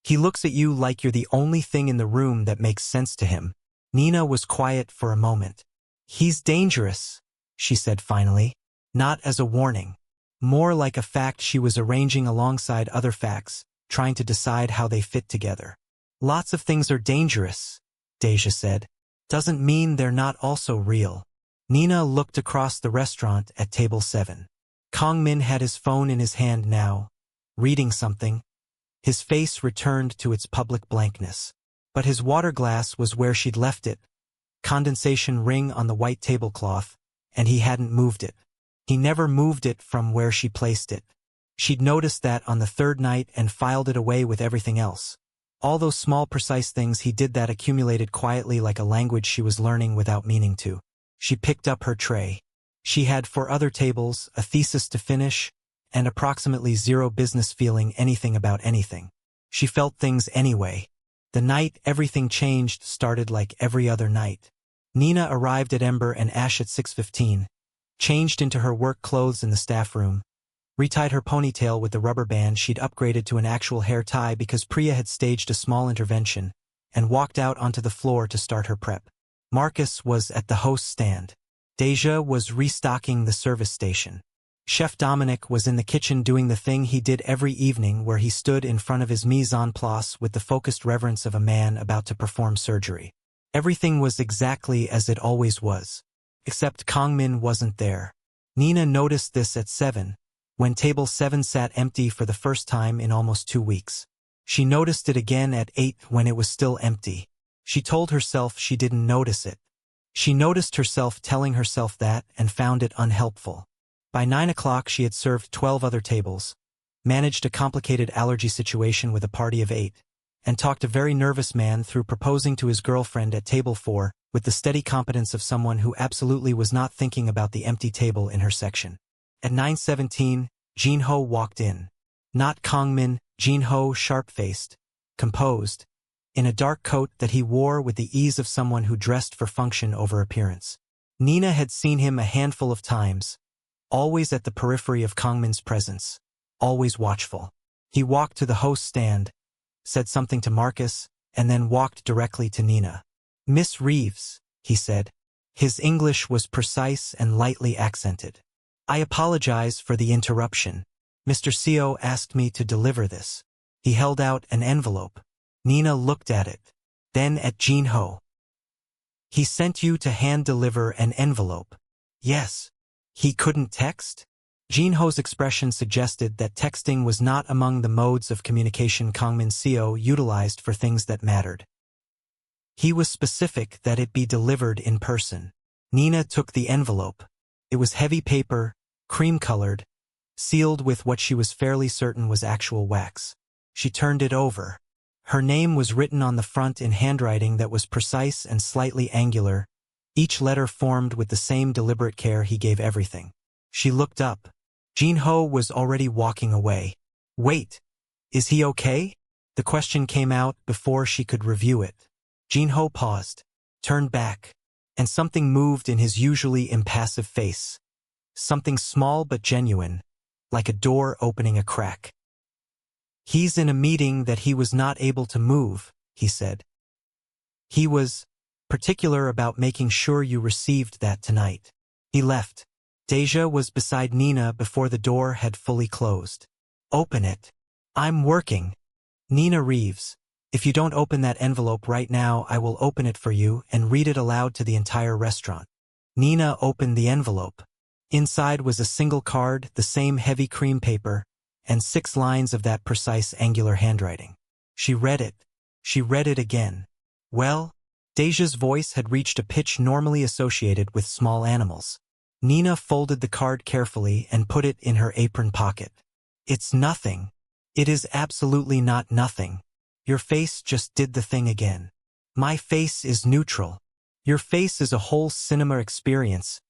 He looks at you like you're the only thing in the room that makes sense to him. Nina was quiet for a moment. He's dangerous, she said finally. Not as a warning. More like a fact she was arranging alongside other facts, trying to decide how they fit together. Lots of things are dangerous, Deja said. Doesn't mean they're not also real. Nina looked across the restaurant at table 7. Kongmin had his phone in his hand now, reading something. His face returned to its public blankness. But his water glass was where she'd left it, condensation ring on the white tablecloth, and he hadn't moved it. He never moved it from where she placed it. She'd noticed that on the third night and filed it away with everything else. All those small precise things he did that accumulated quietly like a language she was learning without meaning to. She picked up her tray. She had 4 other tables, a thesis to finish, and approximately zero business feeling anything about anything. She felt things anyway. The night everything changed started like every other night. Nina arrived at Ember and Ash at 6:15, changed into her work clothes in the staff room, retied her ponytail with the rubber band she'd upgraded to an actual hair tie because Priya had staged a small intervention, and walked out onto the floor to start her prep. Marcus was at the host stand. Deja was restocking the service station. Chef Dominic was in the kitchen doing the thing he did every evening where he stood in front of his mise en place with the focused reverence of a man about to perform surgery. Everything was exactly as it always was. Except Kongmin wasn't there. Nina noticed this at 7, when table 7 sat empty for the first time in almost 2 weeks. She noticed it again at 8 when it was still empty. She told herself she didn't notice it. She noticed herself telling herself that and found it unhelpful. By 9 o'clock she had served 12 other tables, managed a complicated allergy situation with a party of 8, and talked a very nervous man through proposing to his girlfriend at table 4 with the steady competence of someone who absolutely was not thinking about the empty table in her section. At 9:17, Jinho walked in. Not Kongmin, Jinho, sharp-faced, composed, in a dark coat that he wore with the ease of someone who dressed for function over appearance. Nina had seen him a handful of times, always at the periphery of Kongmin's presence, always watchful. He walked to the host stand, said something to Marcus, and then walked directly to Nina. "Miss Reeves," he said. His English was precise and lightly accented. "I apologize for the interruption. Mr. Seo asked me to deliver this." He held out an envelope. Nina looked at it, then at Jinho. "He sent you to hand-deliver an envelope?" "Yes." "He couldn't text?" Jinho's expression suggested that texting was not among the modes of communication Kongmin Seo utilized for things that mattered. He was specific that it be delivered in person. Nina took the envelope. It was heavy paper, cream-colored, sealed with what she was fairly certain was actual wax. She turned it over. Her name was written on the front in handwriting that was precise and slightly angular, each letter formed with the same deliberate care he gave everything. She looked up. Jinho was already walking away. "Wait, is he okay?" The question came out before she could review it. Jinho paused, turned back, and something moved in his usually impassive face. Something small but genuine, like a door opening a crack. "He's in a meeting that he was not able to move," he said. "He was particular about making sure you received that tonight." He left. Deja was beside Nina before the door had fully closed. "Open it. I'm working." "Nina Reeves, if you don't open that envelope right now, I will open it for you and read it aloud to the entire restaurant." Nina opened the envelope. Inside was a single card, the same heavy cream paper, and 6 lines of that precise angular handwriting. She read it. She read it again. "Well?" Deja's voice had reached a pitch normally associated with small animals. Nina folded the card carefully and put it in her apron pocket. "It's nothing. It is absolutely not nothing. Your face just did the thing again. My face is neutral. Your face is a whole cinema experience."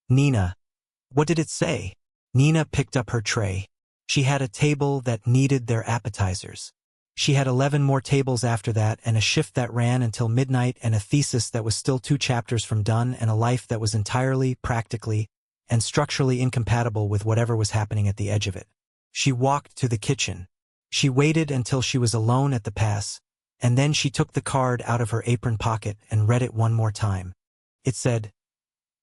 "Nina, what did it say?" Nina picked up her tray. She had a table that needed their appetizers. She had 11 more tables after that, and a shift that ran until midnight, and a thesis that was still 2 chapters from done, and a life that was entirely, practically, and structurally incompatible with whatever was happening at the edge of it. She walked to the kitchen. She waited until she was alone at the pass, and then she took the card out of her apron pocket and read it one more time. It said,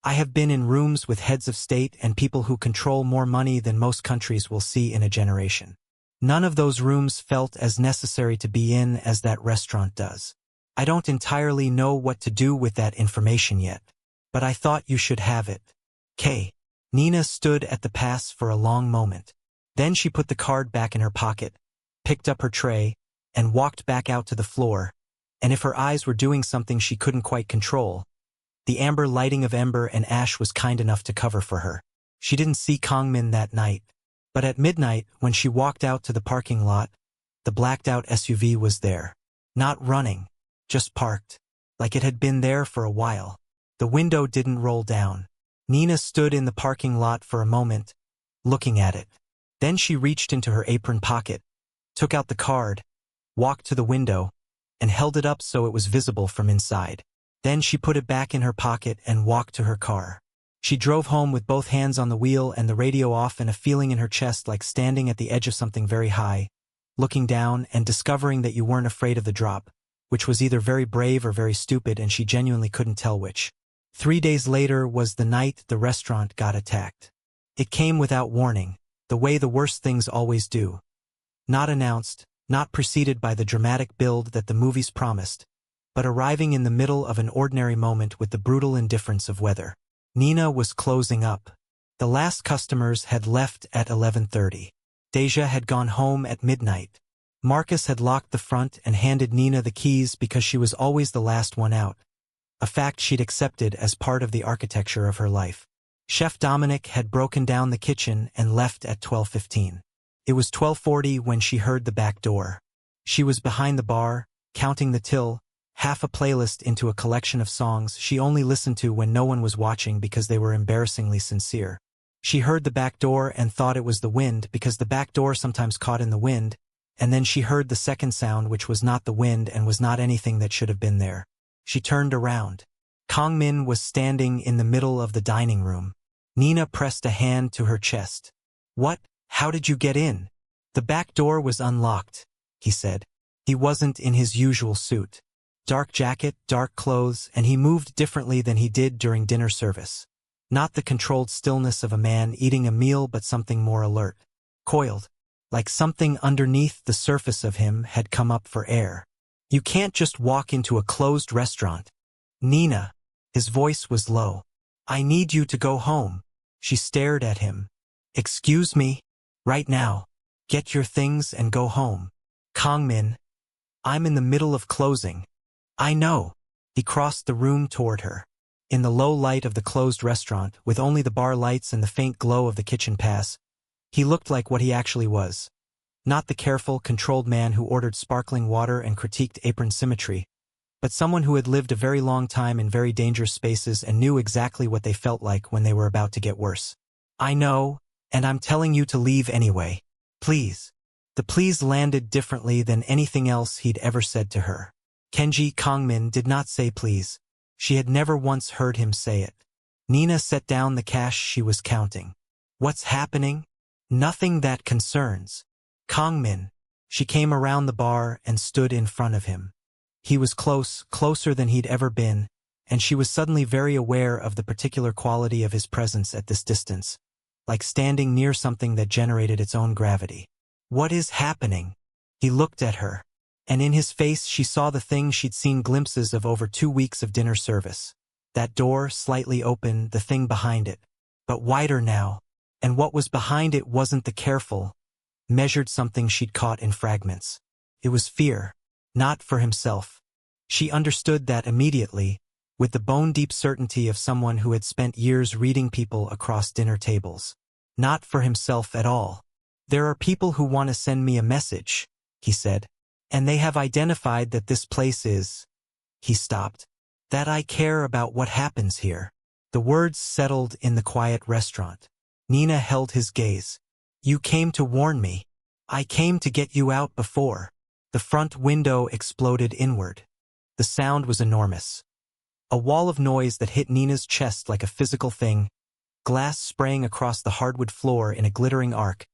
"I have been in rooms with heads of state and people who control more money than most countries will see in a generation. None of those rooms felt as necessary to be in as that restaurant does. I don't entirely know what to do with that information yet, but I thought you should have it. K." Nina stood at the pass for a long moment. Then she put the card back in her pocket, picked up her tray, and walked back out to the floor, and if her eyes were doing something she couldn't quite control, the amber lighting of ember and ash was kind enough to cover for her. She didn't see Kongmin that night, but at midnight, when she walked out to the parking lot, the blacked-out SUV was there. Not running, just parked, like it had been there for a while. The window didn't roll down. Nina stood in the parking lot for a moment, looking at it. Then she reached into her apron pocket, took out the card, walked to the window, and held it up so it was visible from inside. Then she put it back in her pocket and walked to her car. She drove home with both hands on the wheel and the radio off, and a feeling in her chest like standing at the edge of something very high, looking down and discovering that you weren't afraid of the drop, which was either very brave or very stupid, and she genuinely couldn't tell which. 3 days later was the night the restaurant got attacked. It came without warning, the way the worst things always do. Not announced, not preceded by the dramatic build that the movies promised, but arriving in the middle of an ordinary moment with the brutal indifference of weather. Nina was closing up. The last customers had left at 11:30. Deja had gone home at midnight. Marcus had locked the front and handed Nina the keys because she was always the last one out, a fact she'd accepted as part of the architecture of her life. Chef Dominic had broken down the kitchen and left at 12:15. It was 12:40 when she heard the back door. She was behind the bar, counting the till, half a playlist into a collection of songs she only listened to when no one was watching because they were embarrassingly sincere. She heard the back door and thought it was the wind because the back door sometimes caught in the wind, and then she heard the second sound, which was not the wind and was not anything that should have been there. She turned around. Kongmin was standing in the middle of the dining room. Nina pressed a hand to her chest. "What? How did you get in?" "The back door was unlocked," he said. He wasn't in his usual suit. Dark jacket, dark clothes, and he moved differently than he did during dinner service. Not the controlled stillness of a man eating a meal, but something more alert. Coiled. Like something underneath the surface of him had come up for air. "You can't just walk into a closed restaurant." "Nina." His voice was low. "I need you to go home." She stared at him. "Excuse me? Right now. Get your things and go home." "Kongmin. I'm in the middle of closing." "I know." He crossed the room toward her. In the low light of the closed restaurant, with only the bar lights and the faint glow of the kitchen pass, he looked like what he actually was. Not the careful, controlled man who ordered sparkling water and critiqued apron symmetry, but someone who had lived a very long time in very dangerous spaces and knew exactly what they felt like when they were about to get worse. "I know, and I'm telling you to leave anyway. Please." The please landed differently than anything else he'd ever said to her. Kenji Kongmin did not say please. She had never once heard him say it. Nina set down the cash she was counting. "What's happening?" "Nothing that concerns Kongmin." She came around the bar and stood in front of him. He was close, closer than he'd ever been, and she was suddenly very aware of the particular quality of his presence at this distance, like standing near something that generated its own gravity. "What is happening?" He looked at her, and in his face she saw the thing she'd seen glimpses of over 2 weeks of dinner service. That door, slightly open, the thing behind it, but wider now, and what was behind it wasn't the careful, measured something she'd caught in fragments. It was fear, not for himself. She understood that immediately, with the bone-deep certainty of someone who had spent years reading people across dinner tables. Not for himself at all. "There are people who want to send me a message," he said. "And they have identified that this place is—" He stopped. "That I care about what happens here." The words settled in the quiet restaurant. Nina held his gaze. "You came to warn me. I came to get you out before." The front window exploded inward. The sound was enormous. A wall of noise that hit Nina's chest like a physical thing, glass spraying across the hardwood floor in a glittering arc,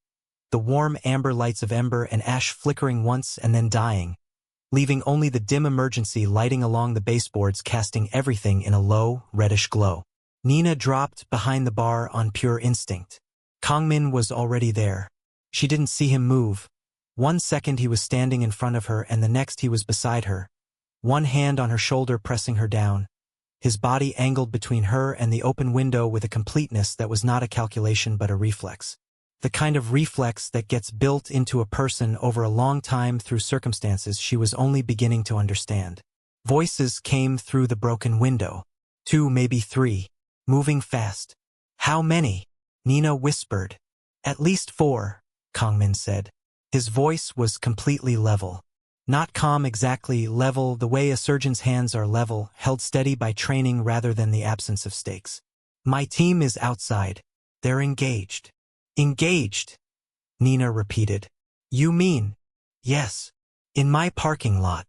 the warm amber lights of ember and ash flickering once and then dying, leaving only the dim emergency lighting along the baseboards, casting everything in a low, reddish glow. Nina dropped behind the bar on pure instinct. Kongmin was already there. She didn't see him move. 1 second he was standing in front of her and the next he was beside her, one hand on her shoulder pressing her down, his body angled between her and the open window with a completeness that was not a calculation but a reflex. The kind of reflex that gets built into a person over a long time through circumstances she was only beginning to understand. Voices came through the broken window. 2, maybe 3. Moving fast. How many? Nina whispered. At least 4, Kongmin said. His voice was completely level. Not calm exactly, level the way a surgeon's hands are level, held steady by training rather than the absence of stakes. My team is outside. They're engaged. Engaged, Nina repeated. You mean? Yes. In my parking lot.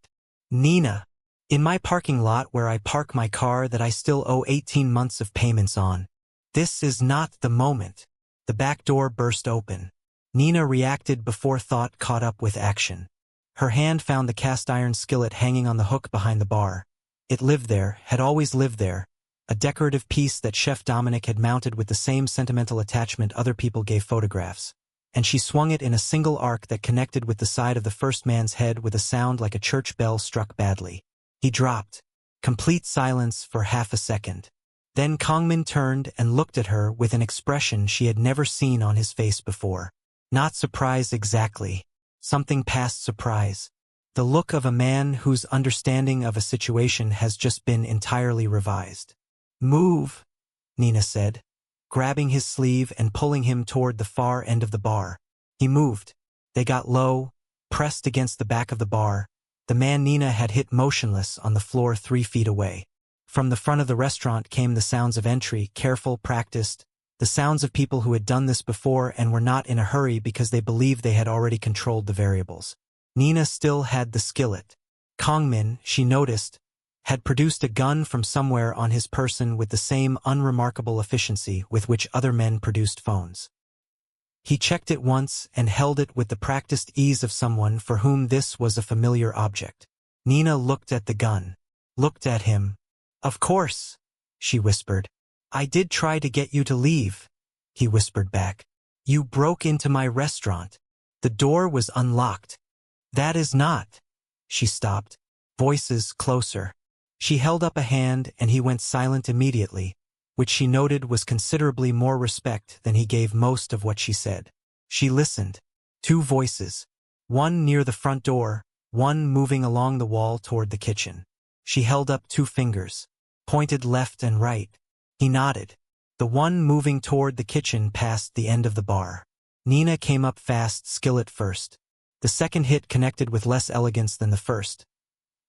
Nina. In my parking lot where I park my car that I still owe 18 months of payments on. This is not the moment. The back door burst open. Nina reacted before thought caught up with action. Her hand found the cast iron skillet hanging on the hook behind the bar. It lived there, had always lived there, a decorative piece that Chef Dominic had mounted with the same sentimental attachment other people gave photographs. And she swung it in a single arc that connected with the side of the first man's head with a sound like a church bell struck badly. He dropped. Complete silence for half a second. Then Kongmin turned and looked at her with an expression she had never seen on his face before. Not surprise exactly. Something past surprise. The look of a man whose understanding of a situation has just been entirely revised. Move, Nina said, grabbing his sleeve and pulling him toward the far end of the bar. He moved. They got low, pressed against the back of the bar. The man Nina had hit motionless on the floor 3 feet away. From the front of the restaurant came the sounds of entry, careful, practiced, the sounds of people who had done this before and were not in a hurry because they believed they had already controlled the variables. Nina still had the skillet. Kongmin, she noticed, had produced a gun from somewhere on his person with the same unremarkable efficiency with which other men produced phones. He checked it once and held it with the practiced ease of someone for whom this was a familiar object. Nina looked at the gun. Looked at him. Of course, she whispered. I did try to get you to leave, he whispered back. You broke into my restaurant. The door was unlocked. That is not. She stopped. Voices closer. She held up a hand and he went silent immediately, which she noted was considerably more respect than he gave most of what she said. She listened. 2 voices. One near the front door, one moving along the wall toward the kitchen. She held up 2 fingers, pointed left and right. He nodded. The one moving toward the kitchen passed the end of the bar. Nina came up fast, skillet first. The second hit connected with less elegance than the first.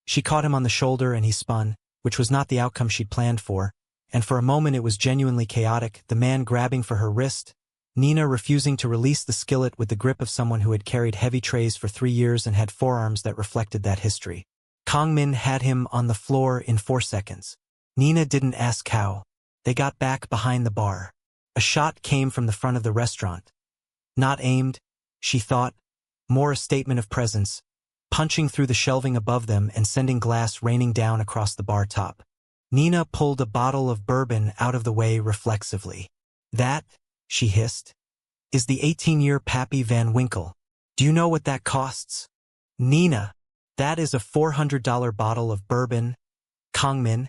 She caught him on the shoulder and he spun, which was not the outcome she'd planned for, and for a moment it was genuinely chaotic, the man grabbing for her wrist, Nina refusing to release the skillet with the grip of someone who had carried heavy trays for 3 years and had forearms that reflected that history. Kongmin had him on the floor in 4 seconds. Nina didn't ask how. They got back behind the bar. A shot came from the front of the restaurant. Not aimed, she thought, more a statement of presence, punching through the shelving above them and sending glass raining down across the bar top. Nina pulled a bottle of bourbon out of the way reflexively. That, she hissed, is the 18-year Pappy Van Winkle. Do you know what that costs? Nina, that is a $400 bottle of bourbon, Kongmin,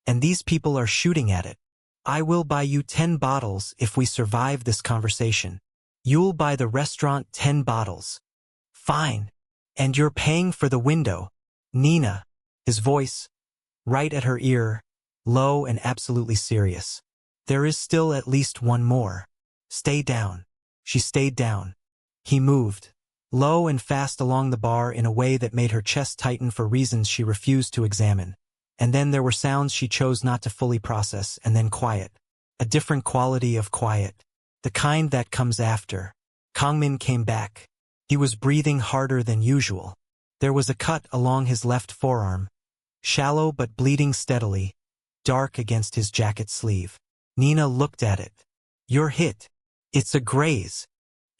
and these people are shooting at it. I will buy you 10 bottles if we survive this conversation. You'll buy the restaurant 10 bottles. Fine. And you're paying for the window. Nina, his voice, right at her ear, low and absolutely serious. There is still at least one more. Stay down. She stayed down. He moved, low and fast along the bar in a way that made her chest tighten for reasons she refused to examine. And then there were sounds she chose not to fully process, and then quiet. A different quality of quiet. The kind that comes after. Kongmin came back. He was breathing harder than usual. There was a cut along his left forearm, shallow but bleeding steadily, dark against his jacket sleeve. Nina looked at it. "You're hit. It's a graze.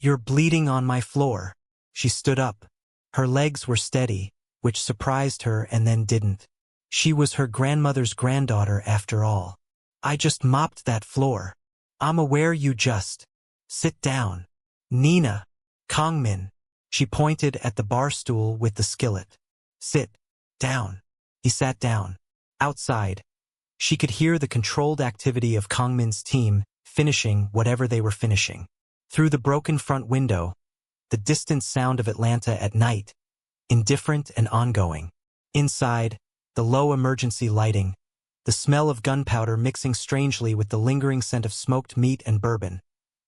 You're bleeding on my floor." She stood up. Her legs were steady, which surprised her and then didn't. She was her grandmother's granddaughter after all. "I just mopped that floor. I'm aware you just. Sit down." "Nina. Kongmin." She pointed at the bar stool with the skillet. "Sit down." He sat down. Outside, she could hear the controlled activity of Kongmin's team finishing whatever they were finishing. Through the broken front window, the distant sound of Atlanta at night, indifferent and ongoing. Inside, the low emergency lighting, the smell of gunpowder mixing strangely with the lingering scent of smoked meat and bourbon,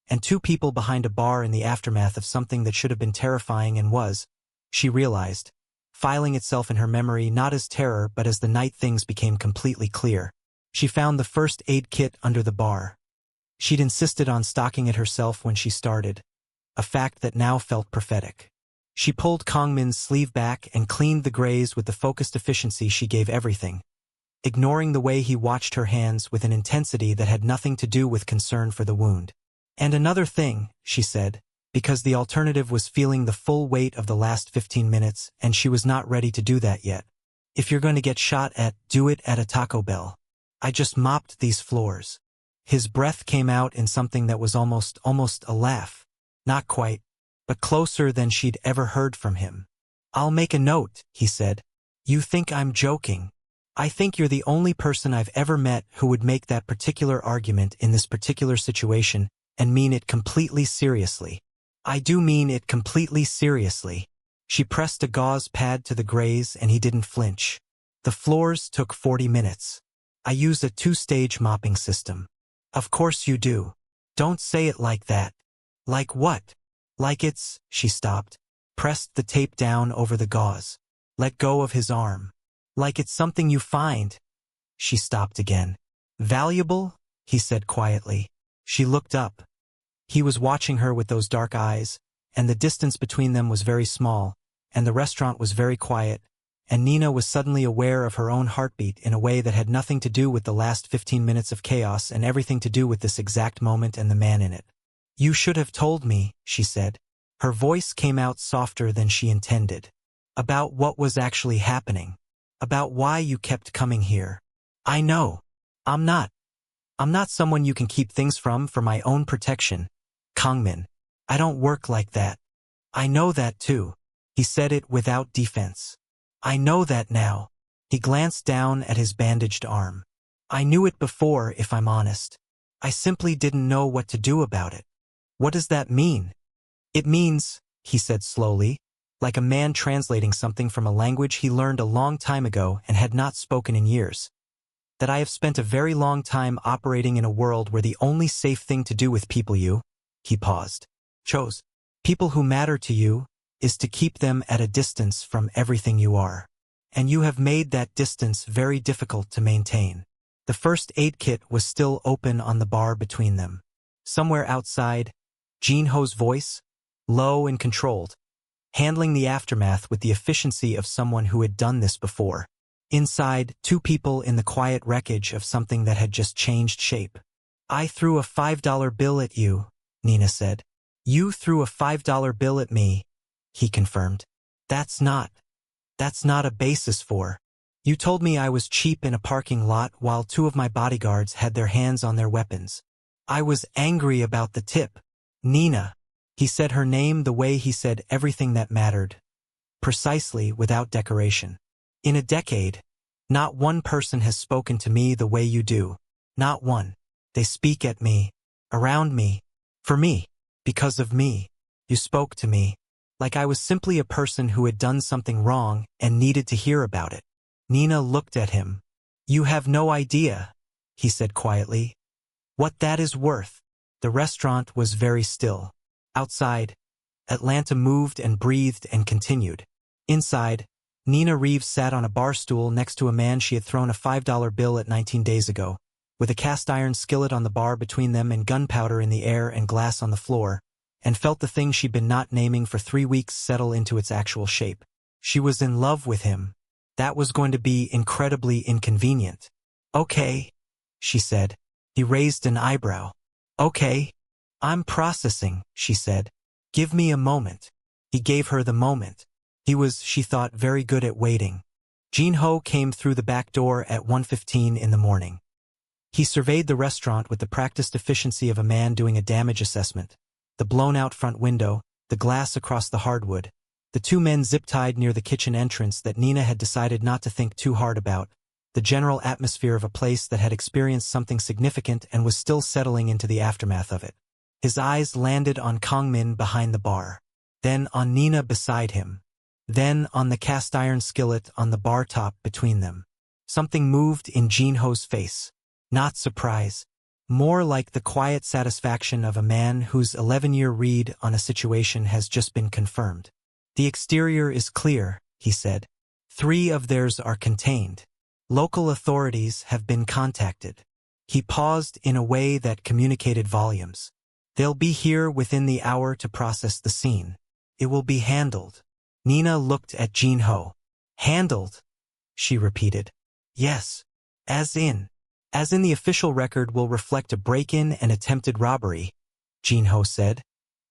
and two people behind a bar in the aftermath of something that should have been terrifying and was, she realized, filing itself in her memory not as terror but as the night things became completely clear. She found the first aid kit under the bar. She'd insisted on stocking it herself when she started, a fact that now felt prophetic. She pulled Kongmin's sleeve back and cleaned the graze with the focused efficiency she gave everything, ignoring the way he watched her hands with an intensity that had nothing to do with concern for the wound. "And another thing," she said, because the alternative was feeling the full weight of the last 15 minutes and she was not ready to do that yet. "If you're going to get shot at, do it at a Taco Bell. I just mopped these floors." His breath came out in something that was almost a laugh. Not quite, but closer than she'd ever heard from him. "I'll make a note," he said. "You think I'm joking. I think you're the only person I've ever met who would make that particular argument in this particular situation and mean it completely seriously." "I do mean it completely seriously." She pressed a gauze pad to the graze and he didn't flinch. "The floors took 40 minutes. I use a 2-stage mopping system." "Of course you do. Don't say it like that." "Like what?" "Like it's," she stopped, pressed the tape down over the gauze, let go of his arm. "Like it's something you find." She stopped again. "Valuable?" he said quietly. She looked up. He was watching her with those dark eyes, and the distance between them was very small, and the restaurant was very quiet, and Nina was suddenly aware of her own heartbeat in a way that had nothing to do with the last 15 minutes of chaos and everything to do with this exact moment and the man in it. "You should have told me," she said. Her voice came out softer than she intended. "About what was actually happening. About why you kept coming here. I know. I'm not someone you can keep things from for my own protection, Kongmin. I don't work like that. I know that too." He said it without defense. "I know that now." He glanced down at his bandaged arm. "I knew it before, if I'm honest. I simply didn't know what to do about it." "What does that mean?" "It means," he said slowly, like a man translating something from a language he learned a long time ago and had not spoken in years, "that I have spent a very long time operating in a world where the only safe thing to do with people he paused, chose, people who matter to you, is to keep them at a distance from everything you are. And you have made that distance very difficult to maintain." The first aid kit was still open on the bar between them. Somewhere outside, Jinho's voice, low and controlled, handling the aftermath with the efficiency of someone who had done this before. Inside, two people in the quiet wreckage of something that had just changed shape. "I threw a $5 bill at you," Nina said. "You threw a $5 bill at me," he confirmed. That's not a basis for. You told me I was cheap in a parking lot while two of my bodyguards had their hands on their weapons. I was angry about the tip. Nina." He said her name the way he said everything that mattered. Precisely, without decoration. "In a decade, not one person has spoken to me the way you do. Not one. They speak at me, around me, for me, because of me. You spoke to me, like I was simply a person who had done something wrong and needed to hear about it." Nina looked at him. "You have no idea," he said quietly, "what that is worth." The restaurant was very still. Outside, Atlanta moved and breathed and continued. Inside, Nina Reeves sat on a bar stool next to a man she had thrown a $5 bill at 19 days ago, with a cast-iron skillet on the bar between them and gunpowder in the air and glass on the floor, and felt the thing she'd been not naming for 3 weeks settle into its actual shape. She was in love with him. That was going to be incredibly inconvenient. Okay, she said. He raised an eyebrow. Okay. I'm processing, she said. Give me a moment. He gave her the moment. He was, she thought, very good at waiting. Jin-ho came through the back door at 1:15 in the morning. He surveyed the restaurant with the practiced efficiency of a man doing a damage assessment. The blown-out front window, the glass across the hardwood, the two men zip-tied near the kitchen entrance that Nina had decided not to think too hard about, the general atmosphere of a place that had experienced something significant and was still settling into the aftermath of it. His eyes landed on Kang-min behind the bar, then on Nina beside him, then on the cast-iron skillet on the bar top between them. Something moved in Jin-ho's face. Not surprise. More like the quiet satisfaction of a man whose 11-year read on a situation has just been confirmed. The exterior is clear, he said. 3 of theirs are contained. Local authorities have been contacted. He paused in a way that communicated volumes. They'll be here within the hour to process the scene. It will be handled. Nina looked at Jin-ho. Handled? She repeated. Yes. As in the official record will reflect a break-in and attempted robbery, Jin-ho said,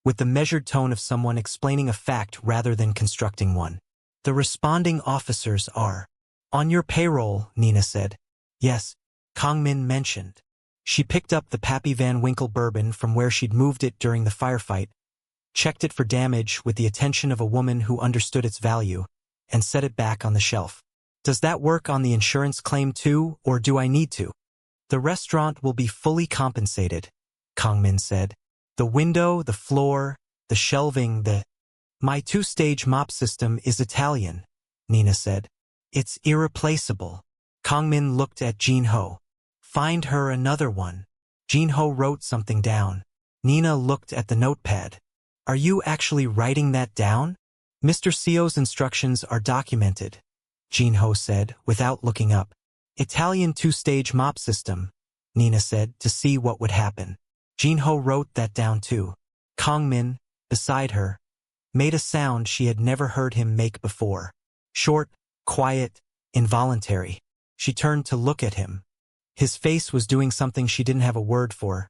with the measured tone of someone explaining a fact rather than constructing one. The responding officers are on your payroll, Nina said. Yes, Kang-min mentioned. She picked up the Pappy Van Winkle bourbon from where she'd moved it during the firefight, checked it for damage with the attention of a woman who understood its value, and set it back on the shelf. Does that work on the insurance claim too, or do I need to? The restaurant will be fully compensated, Kang-min said. The window, the floor, the shelving, My 2-stage mop system is Italian, Nina said. It's irreplaceable. Kang-min looked at Jin-ho. Find her another one. Jin-ho wrote something down. Nina looked at the notepad. Are you actually writing that down? Mr. Seo's instructions are documented, Jin-ho said, without looking up. Italian 2-stage mop system, Nina said, to see what would happen. Jin-ho wrote that down too. Kang-min, beside her, made a sound she had never heard him make before. Short, quiet, involuntary. She turned to look at him. His face was doing something she didn't have a word for.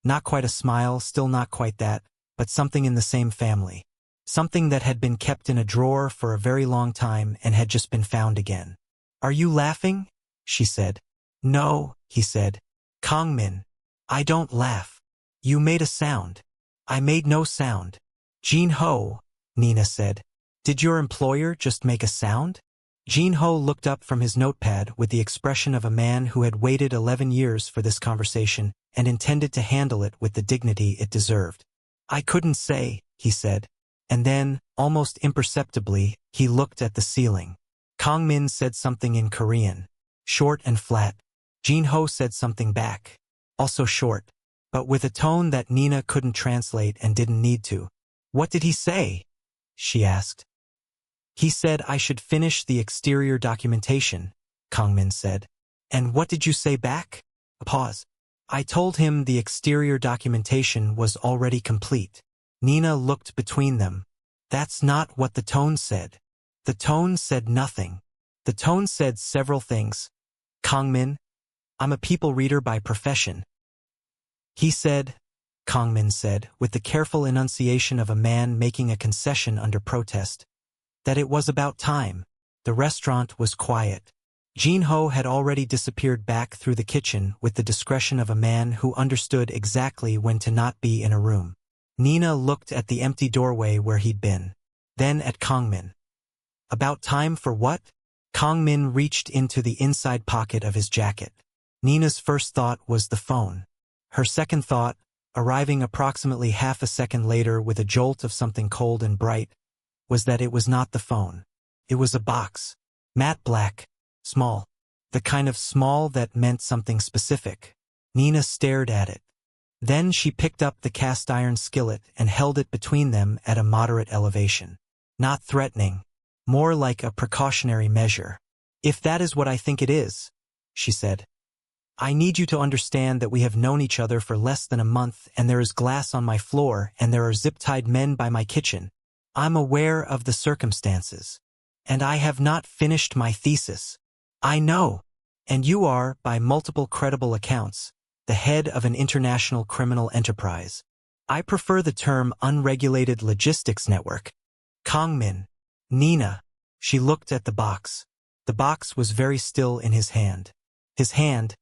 Not quite a smile, still not quite that, but something in the same family. Something that had been kept in a drawer for a very long time and had just been found again. Are you laughing? She said. No, he said. Kang-min, I don't laugh. You made a sound. I made no sound. Jin-ho, Nina said. Did your employer just make a sound? Jin-ho looked up from his notepad with the expression of a man who had waited 11 years for this conversation and intended to handle it with the dignity it deserved. I couldn't say, he said. And then, almost imperceptibly, he looked at the ceiling. Kang-min said something in Korean. Short and flat. Jin-ho said something back. Also short, but with a tone that Nina couldn't translate and didn't need to. What did he say? She asked. He said I should finish the exterior documentation, Kang-min said. And what did you say back? A pause. I told him the exterior documentation was already complete. Nina looked between them. That's not what the tone said. The tone said nothing. The tone said several things. Kang-min, I'm a people reader by profession. He said, Kang-min said, with the careful enunciation of a man making a concession under protest, that it was about time. The restaurant was quiet. Jin-ho had already disappeared back through the kitchen with the discretion of a man who understood exactly when to not be in a room. Nina looked at the empty doorway where he'd been, then at Kang-min. About time for what? Kang-min reached into the inside pocket of his jacket. Nina's first thought was the phone. Her second thought, arriving approximately half a second later with a jolt of something cold and bright, was that it was not the phone. It was a box. Matte black. Small. The kind of small that meant something specific. Nina stared at it. Then she picked up the cast-iron skillet and held it between them at a moderate elevation. Not threatening. More like a precautionary measure. If that is what I think it is, she said. I need you to understand that we have known each other for less than a month and there is glass on my floor and there are zip-tied men by my kitchen. I'm aware of the circumstances. And I have not finished my thesis. I know. And you are, by multiple credible accounts, the head of an international criminal enterprise. I prefer the term unregulated logistics network. Kongmin. Nina. She looked at the box. The box was very still in his hand. His hand,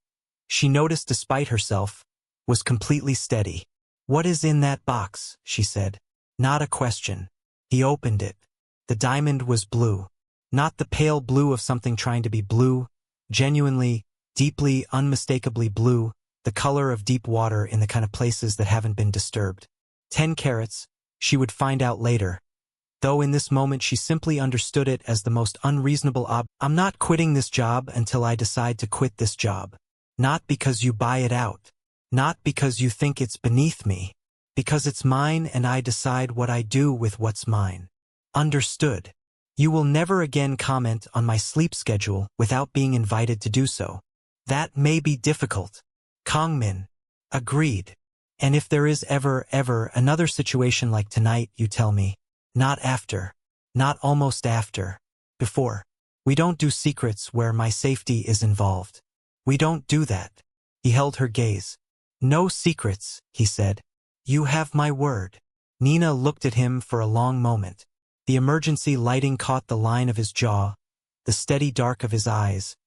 she noticed despite herself, was completely steady. What is in that box? She said. Not a question. He opened it. The diamond was blue. Not the pale blue of something trying to be blue, genuinely, deeply, unmistakably blue, the color of deep water in the kind of places that haven't been disturbed. 10 carats, she would find out later. Though in this moment she simply understood it as the most unreasonable I'm not quitting this job until I decide to quit this job. Not because you buy it out. Not because you think it's beneath me. Because it's mine and I decide what I do with what's mine. Understood. You will never again comment on my sleep schedule without being invited to do so. That may be difficult. Kongmin. Agreed. And if there is ever another situation like tonight, you tell me. Not after. Not almost after. Before. We don't do secrets where my safety is involved. We don't do that. He held her gaze. No secrets, he said. You have my word. Nina looked at him for a long moment. The emergency lighting caught the line of his jaw, the steady dark of his eyes,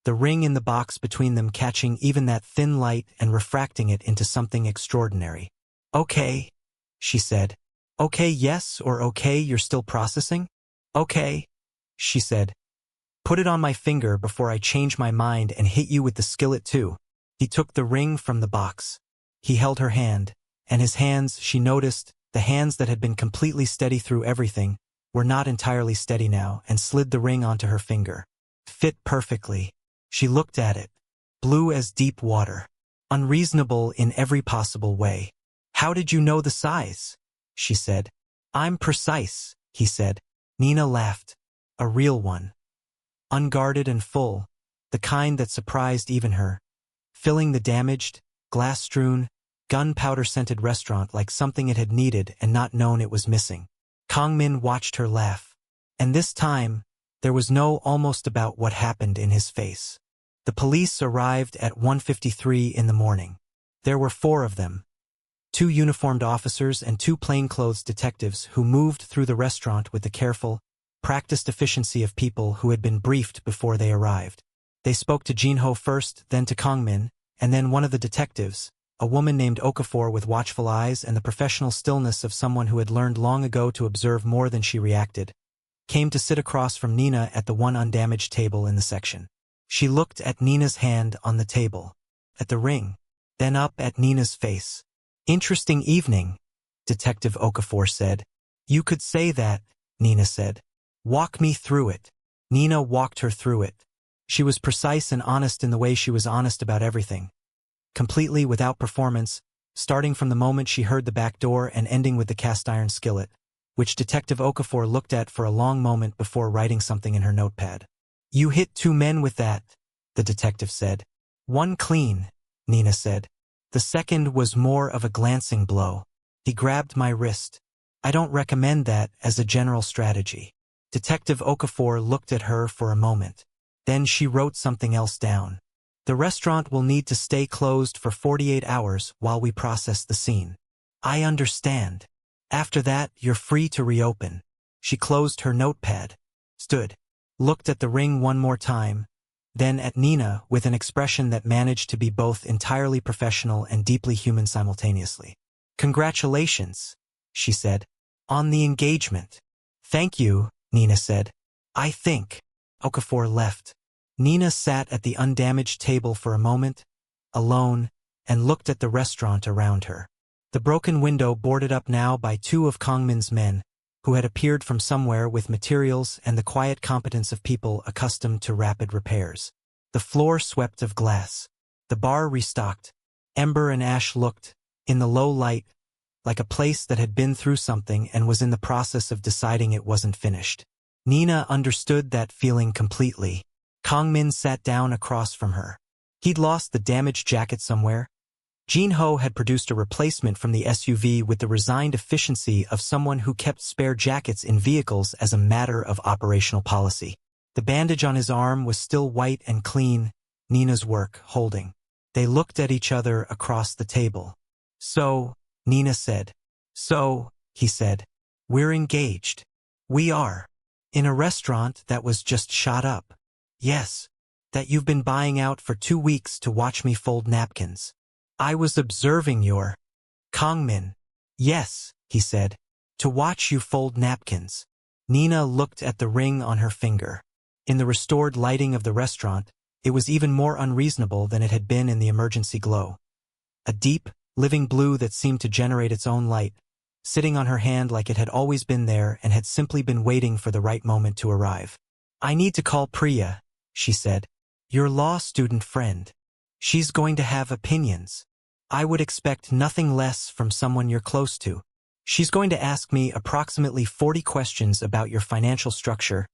the ring in the box between them catching even that thin light and refracting it into something extraordinary. Okay, she said. Okay, yes, or okay, you're still processing? Okay, she said. Put it on my finger before I change my mind and hit you with the skillet too. He took the ring from the box. He held her hand, and his hands, she noticed, the hands that had been completely steady through everything, were not entirely steady now, and slid the ring onto her finger. Fit perfectly. She looked at it. Blue as deep water. Unreasonable in every possible way. How did you know the size? She said. I'm precise, he said. Nina laughed. A real one. Unguarded and full, the kind that surprised even her. Filling the damaged, glass-strewn, gunpowder-scented restaurant like something it had needed and not known it was missing. Kongmin watched her laugh. And this time, there was no almost about what happened in his face. The police arrived at 1:53 in the morning. There were 4 of them. 2 uniformed officers and 2 plainclothes detectives who moved through the restaurant with the careful, practiced efficiency of people who had been briefed before they arrived. They spoke to Jinho first, then to Kongmin, and then one of the detectives, a woman named Okafor with watchful eyes and the professional stillness of someone who had learned long ago to observe more than she reacted, came to sit across from Nina at the one undamaged table in the section. She looked at Nina's hand on the table, at the ring, then up at Nina's face. Interesting evening, Detective Okafor said. You could say that, Nina said. Walk me through it. Nina walked her through it. She was precise and honest in the way she was honest about everything. Completely without performance, starting from the moment she heard the back door and ending with the cast-iron skillet, which Detective Okafor looked at for a long moment before writing something in her notepad. You hit 2 men with that, the detective said. 1 clean, Nina said. The second was more of a glancing blow. He grabbed my wrist. I don't recommend that as a general strategy. Detective Okafor looked at her for a moment. Then she wrote something else down. The restaurant will need to stay closed for 48 hours while we process the scene. I understand. After that, you're free to reopen. She closed her notepad, stood, looked at the ring one more time, then at Nina with an expression that managed to be both entirely professional and deeply human simultaneously. Congratulations, she said, on the engagement. Thank you, Nina said. I think. Okafor left. Nina sat at the undamaged table for a moment, alone, and looked at the restaurant around her. The broken window boarded up now by 2 of Kongmin's men, who had appeared from somewhere with materials and the quiet competence of people accustomed to rapid repairs. The floor swept of glass. The bar restocked. Ember and ash looked, in the low light, like a place that had been through something and was in the process of deciding it wasn't finished. Nina understood that feeling completely. Kongmin sat down across from her. He'd lost the damaged jacket somewhere. Jin-ho had produced a replacement from the SUV with the resigned efficiency of someone who kept spare jackets in vehicles as a matter of operational policy. The bandage on his arm was still white and clean, Nina's work holding. They looked at each other across the table. "So," Nina said. "So," he said. "We're engaged." "We are." "In a restaurant that was just shot up." "Yes. That you've been buying out for 2 weeks to watch me fold napkins." "I was observing your—" "Kangmin." "Yes," he said. "To watch you fold napkins." Nina looked at the ring on her finger. In the restored lighting of the restaurant, it was even more unreasonable than it had been in the emergency glow. A deep, living blue that seemed to generate its own light, sitting on her hand like it had always been there and had simply been waiting for the right moment to arrive. "I need to call Priya," she said. "Your law student friend. She's going to have opinions. I would expect nothing less from someone you're close to. She's going to ask me approximately 40 questions about your financial structure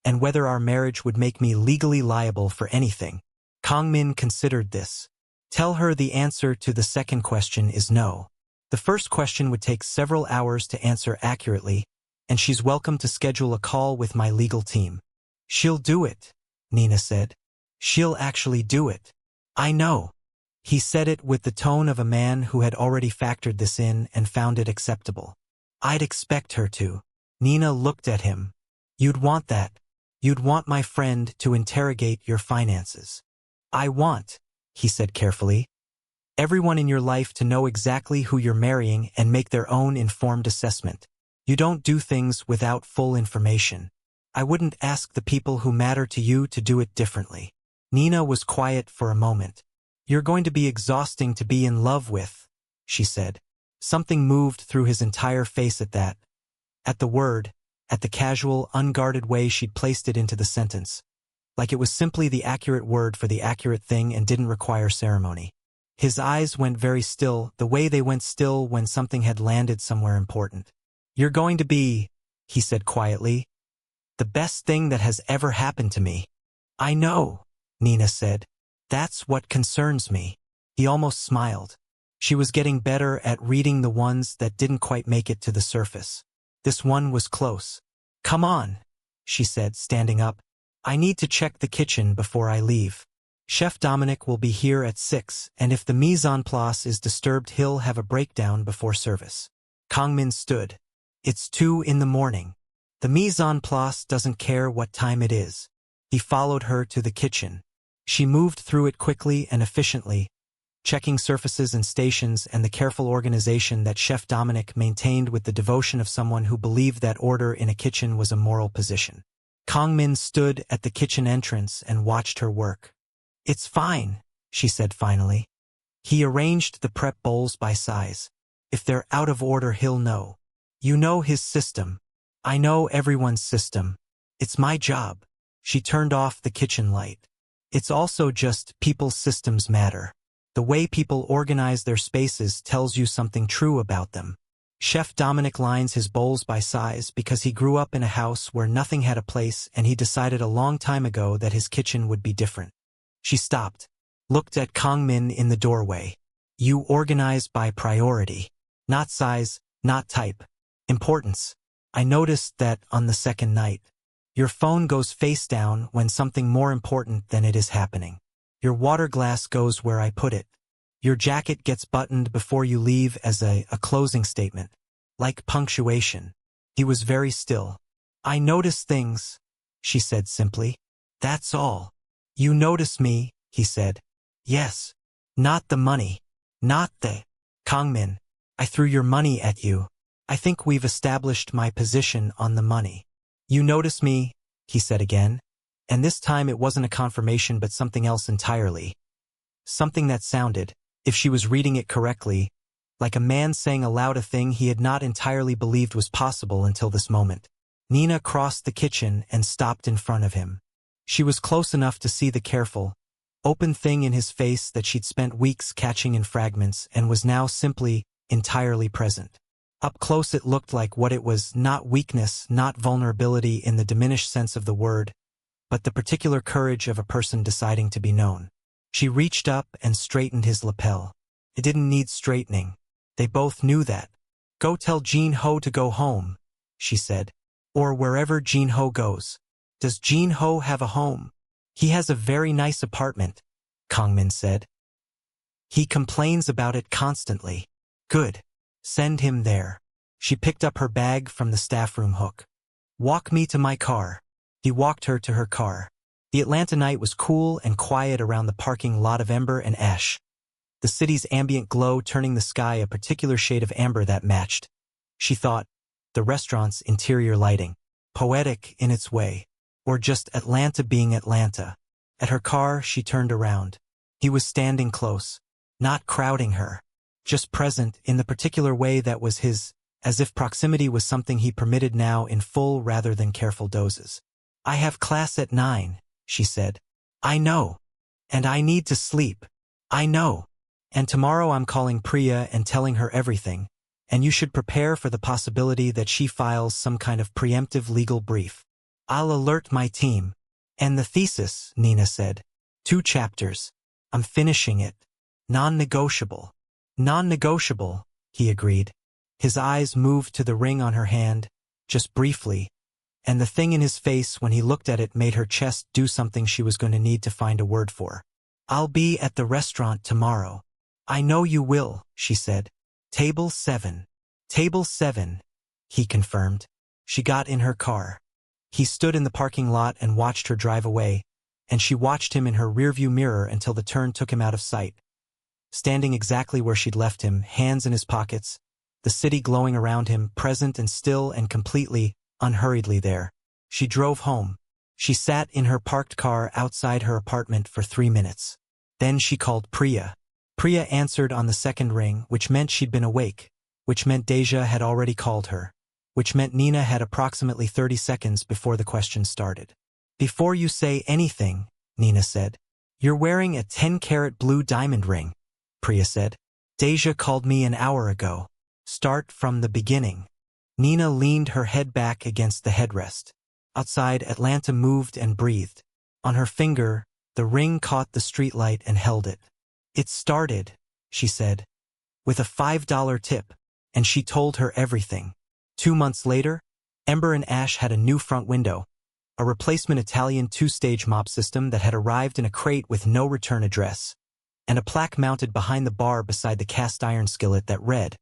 and whether our marriage would make me legally liable for anything." Kangmin considered this. "Tell her the answer to the second question is no. The first question would take several hours to answer accurately, and she's welcome to schedule a call with my legal team." "She'll do it," Nina said. "She'll actually do it." "I know." He said it with the tone of a man who had already factored this in and found it acceptable. "I'd expect her to." Nina looked at him. "You'd want that. You'd want my friend to interrogate your finances." "I want," he said carefully, "everyone in your life to know exactly who you're marrying and make their own informed assessment. You don't do things without full information. I wouldn't ask the people who matter to you to do it differently." Nina was quiet for a moment. "You're going to be exhausting to be in love with," she said. Something moved through his entire face at that. At the word, at the casual, unguarded way she'd placed it into the sentence. Like it was simply the accurate word for the accurate thing and didn't require ceremony. His eyes went very still, the way they went still when something had landed somewhere important. "You're going to be," he said quietly, "the best thing that has ever happened to me." "I know," Nina said. "That's what concerns me." He almost smiled. She was getting better at reading the ones that didn't quite make it to the surface. This one was close. "Come on," she said, standing up. "I need to check the kitchen before I leave. Chef Dominic will be here at 6, and if the mise en place is disturbed he'll have a breakdown before service." Kangmin stood. "It's 2 in the morning. The mise en place doesn't care what time it is." He followed her to the kitchen. She moved through it quickly and efficiently, checking surfaces and stations and the careful organization that Chef Dominic maintained with the devotion of someone who believed that order in a kitchen was a moral position. Kangmin stood at the kitchen entrance and watched her work. "It's fine," she said finally. He arranged the prep bowls by size. "If they're out of order he'll know. You know his system. I know everyone's system. It's my job." She turned off the kitchen light. "It's also just people's systems matter. The way people organize their spaces tells you something true about them. Chef Dominic lines his bowls by size because he grew up in a house where nothing had a place and he decided a long time ago that his kitchen would be different." She stopped, looked at Kangmin in the doorway. "You organize by priority. Not size, not type. Importance. I noticed that on the second night. Your phone goes face down when something more important than it is happening. Your water glass goes where I put it. Your jacket gets buttoned before you leave as a closing statement. Like punctuation." He was very still. "I notice things," she said simply. "That's all." "You notice me," he said. "Yes. Not the money. Not the—" "Kangmin, I threw your money at you. I think we've established my position on the money." "You notice me," he said again. And this time it wasn't a confirmation but something else entirely. Something that sounded, if she was reading it correctly, like a man saying aloud a thing he had not entirely believed was possible until this moment. Nina crossed the kitchen and stopped in front of him. She was close enough to see the careful, open thing in his face that she'd spent weeks catching in fragments and was now simply, entirely present. Up close it looked like what it was, not weakness, not vulnerability in the diminished sense of the word, but the particular courage of a person deciding to be known. She reached up and straightened his lapel. It didn't need straightening. They both knew that. Go tell Jin Ho to go home, she said. Or wherever Jin Ho goes. Does Jin Ho have a home? He has a very nice apartment, Kangmin said. He complains about it constantly. Good. Send him there. She picked up her bag from the staff room hook. Walk me to my car. He walked her to her car. The Atlanta night was cool and quiet around the parking lot of ember and ash. The city's ambient glow turning the sky a particular shade of amber that matched. She thought, the restaurant's interior lighting. Poetic in its way. Or just Atlanta being Atlanta. At her car, she turned around. He was standing close. Not crowding her. Just present in the particular way that was his, as if proximity was something he permitted now in full rather than careful doses. I have class at 9, she said. I know. And I need to sleep. I know. And tomorrow I'm calling Priya and telling her everything, and you should prepare for the possibility that she files some kind of preemptive legal brief. I'll alert my team. And the thesis, Nina said. 2 chapters. I'm finishing it. Non-negotiable. Non-negotiable, he agreed. His eyes moved to the ring on her hand, just briefly, and the thing in his face when he looked at it made her chest do something she was going to need to find a word for. I'll be at the restaurant tomorrow. I know you will, she said. Table 7. Table 7, he confirmed. She got in her car. He stood in the parking lot and watched her drive away, and she watched him in her rearview mirror until the turn took him out of sight. Standing exactly where she'd left him, hands in his pockets, the city glowing around him, present and still and completely, unhurriedly there. She drove home. She sat in her parked car outside her apartment for 3 minutes. Then she called Priya. Priya answered on the second ring, which meant she'd been awake, which meant Deja had already called her, which meant Nina had approximately 30 seconds before the question started. Before you say anything, Nina said. You're wearing a 10-carat blue diamond ring, Priya said. Deja called me an hour ago. Start from the beginning. Nina leaned her head back against the headrest. Outside, Atlanta moved and breathed. On her finger, the ring caught the streetlight and held it. It started, she said, with a $5 tip, and she told her everything. 2 months later, Ember and Ash had a new front window, a replacement Italian 2-stage mop system that had arrived in a crate with no return address, and a plaque mounted behind the bar beside the cast iron skillet that read,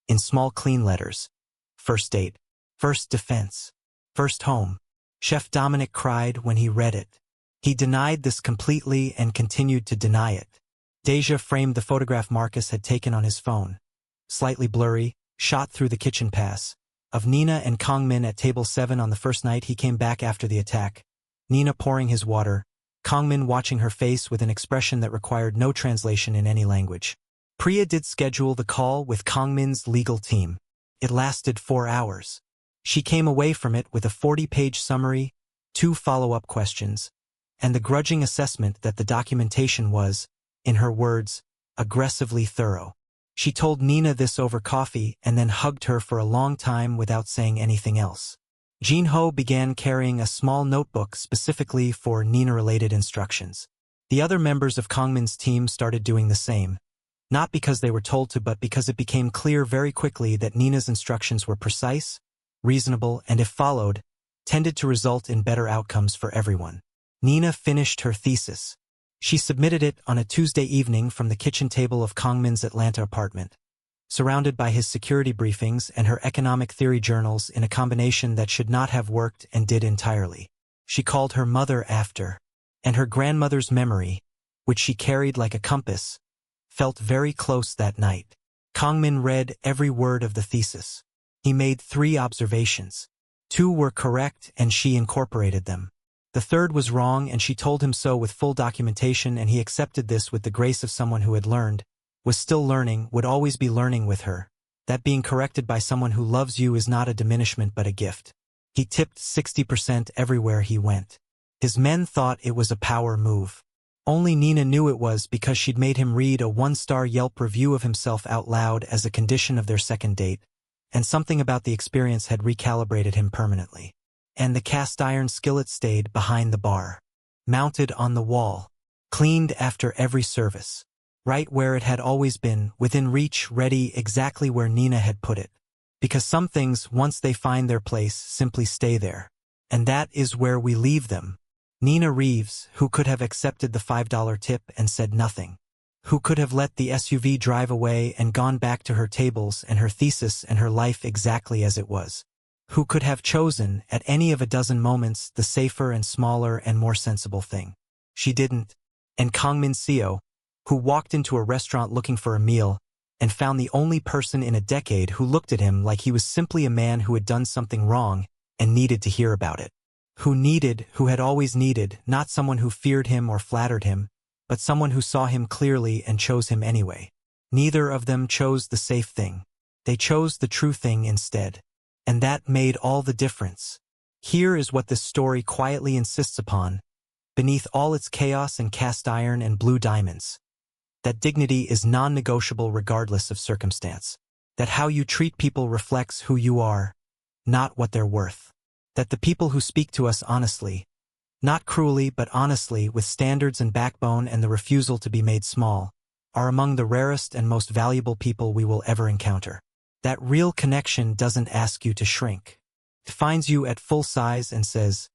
in small clean letters, First Date, First Defense, First Home. Chef Dominic cried when he read it. He denied this completely and continued to deny it. Deja framed the photograph Marcus had taken on his phone, slightly blurry, shot through the kitchen pass, of Nina and Kangmin at table 7 on the first night he came back after the attack. Nina pouring his water, Kangmin watching her face with an expression that required no translation in any language. Priya did schedule the call with Kangmin's legal team. It lasted 4 hours. She came away from it with a 40-page summary, 2 follow-up questions, and the grudging assessment that the documentation was, in her words, aggressively thorough. She told Nina this over coffee and then hugged her for a long time without saying anything else. Jin Ho began carrying a small notebook specifically for Nina-related instructions. The other members of Kangmin's team started doing the same, not because they were told to but because it became clear very quickly that Nina's instructions were precise, reasonable, and if followed, tended to result in better outcomes for everyone. Nina finished her thesis. She submitted it on a Tuesday evening from the kitchen table of Kangmin's Atlanta apartment, surrounded by his security briefings and her economic theory journals in a combination that should not have worked and did entirely. She called her mother after, and her grandmother's memory, which she carried like a compass, felt very close that night. Kangmin read every word of the thesis. He made 3 observations. 2 were correct and she incorporated them. The 3rd was wrong and she told him so with full documentation, and he accepted this with the grace of someone who had learned, was still learning, would always be learning with her. That being corrected by someone who loves you is not a diminishment but a gift. He tipped 60% everywhere he went. His men thought it was a power move. Only Nina knew it was because she'd made him read a 1-star Yelp review of himself out loud as a condition of their second date, and something about the experience had recalibrated him permanently. And the cast iron skillet stayed behind the bar, mounted on the wall, cleaned after every service. right where it had always been, within reach, ready, exactly where Nina had put it. Because some things, once they find their place, simply stay there. And that is where we leave them. Nina Reeves, who could have accepted the $5 tip and said nothing. Who could have let the SUV drive away and gone back to her tables and her thesis and her life exactly as it was. Who could have chosen, at any of a dozen moments, the safer and smaller and more sensible thing. She didn't. And Kangmin Seo, who walked into a restaurant looking for a meal and found the only person in a decade who looked at him like he was simply a man who had done something wrong and needed to hear about it. Who had always needed, not someone who feared him or flattered him, but someone who saw him clearly and chose him anyway. Neither of them chose the safe thing. They chose the true thing instead. And that made all the difference. Here is what this story quietly insists upon, beneath all its chaos and cast iron and blue diamonds. That dignity is non-negotiable regardless of circumstance. That how you treat people reflects who you are, not what they're worth. That the people who speak to us honestly, not cruelly but honestly, with standards and backbone and the refusal to be made small, are among the rarest and most valuable people we will ever encounter. That real connection doesn't ask you to shrink. It finds you at full size and says,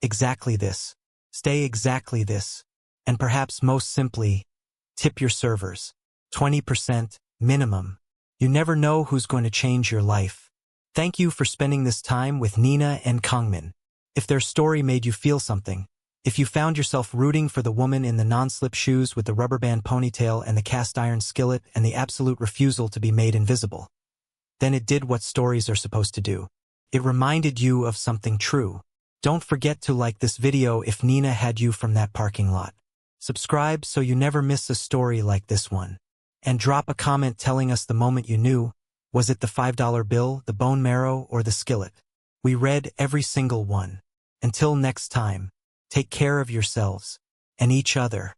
exactly this. Stay exactly this. And perhaps most simply, tip your servers. 20% minimum. You never know who's going to change your life. Thank you for spending this time with Nina and Kangmin. If their story made you feel something, if you found yourself rooting for the woman in the non-slip shoes with the rubber band ponytail and the cast iron skillet and the absolute refusal to be made invisible, then it did what stories are supposed to do. It reminded you of something true. Don't forget to like this video if Nina had you from that parking lot. Subscribe so you never miss a story like this one. And drop a comment telling us the moment you knew. Was it the $5 bill, the bone marrow, or the skillet? We read every single one. Until next time, take care of yourselves and each other.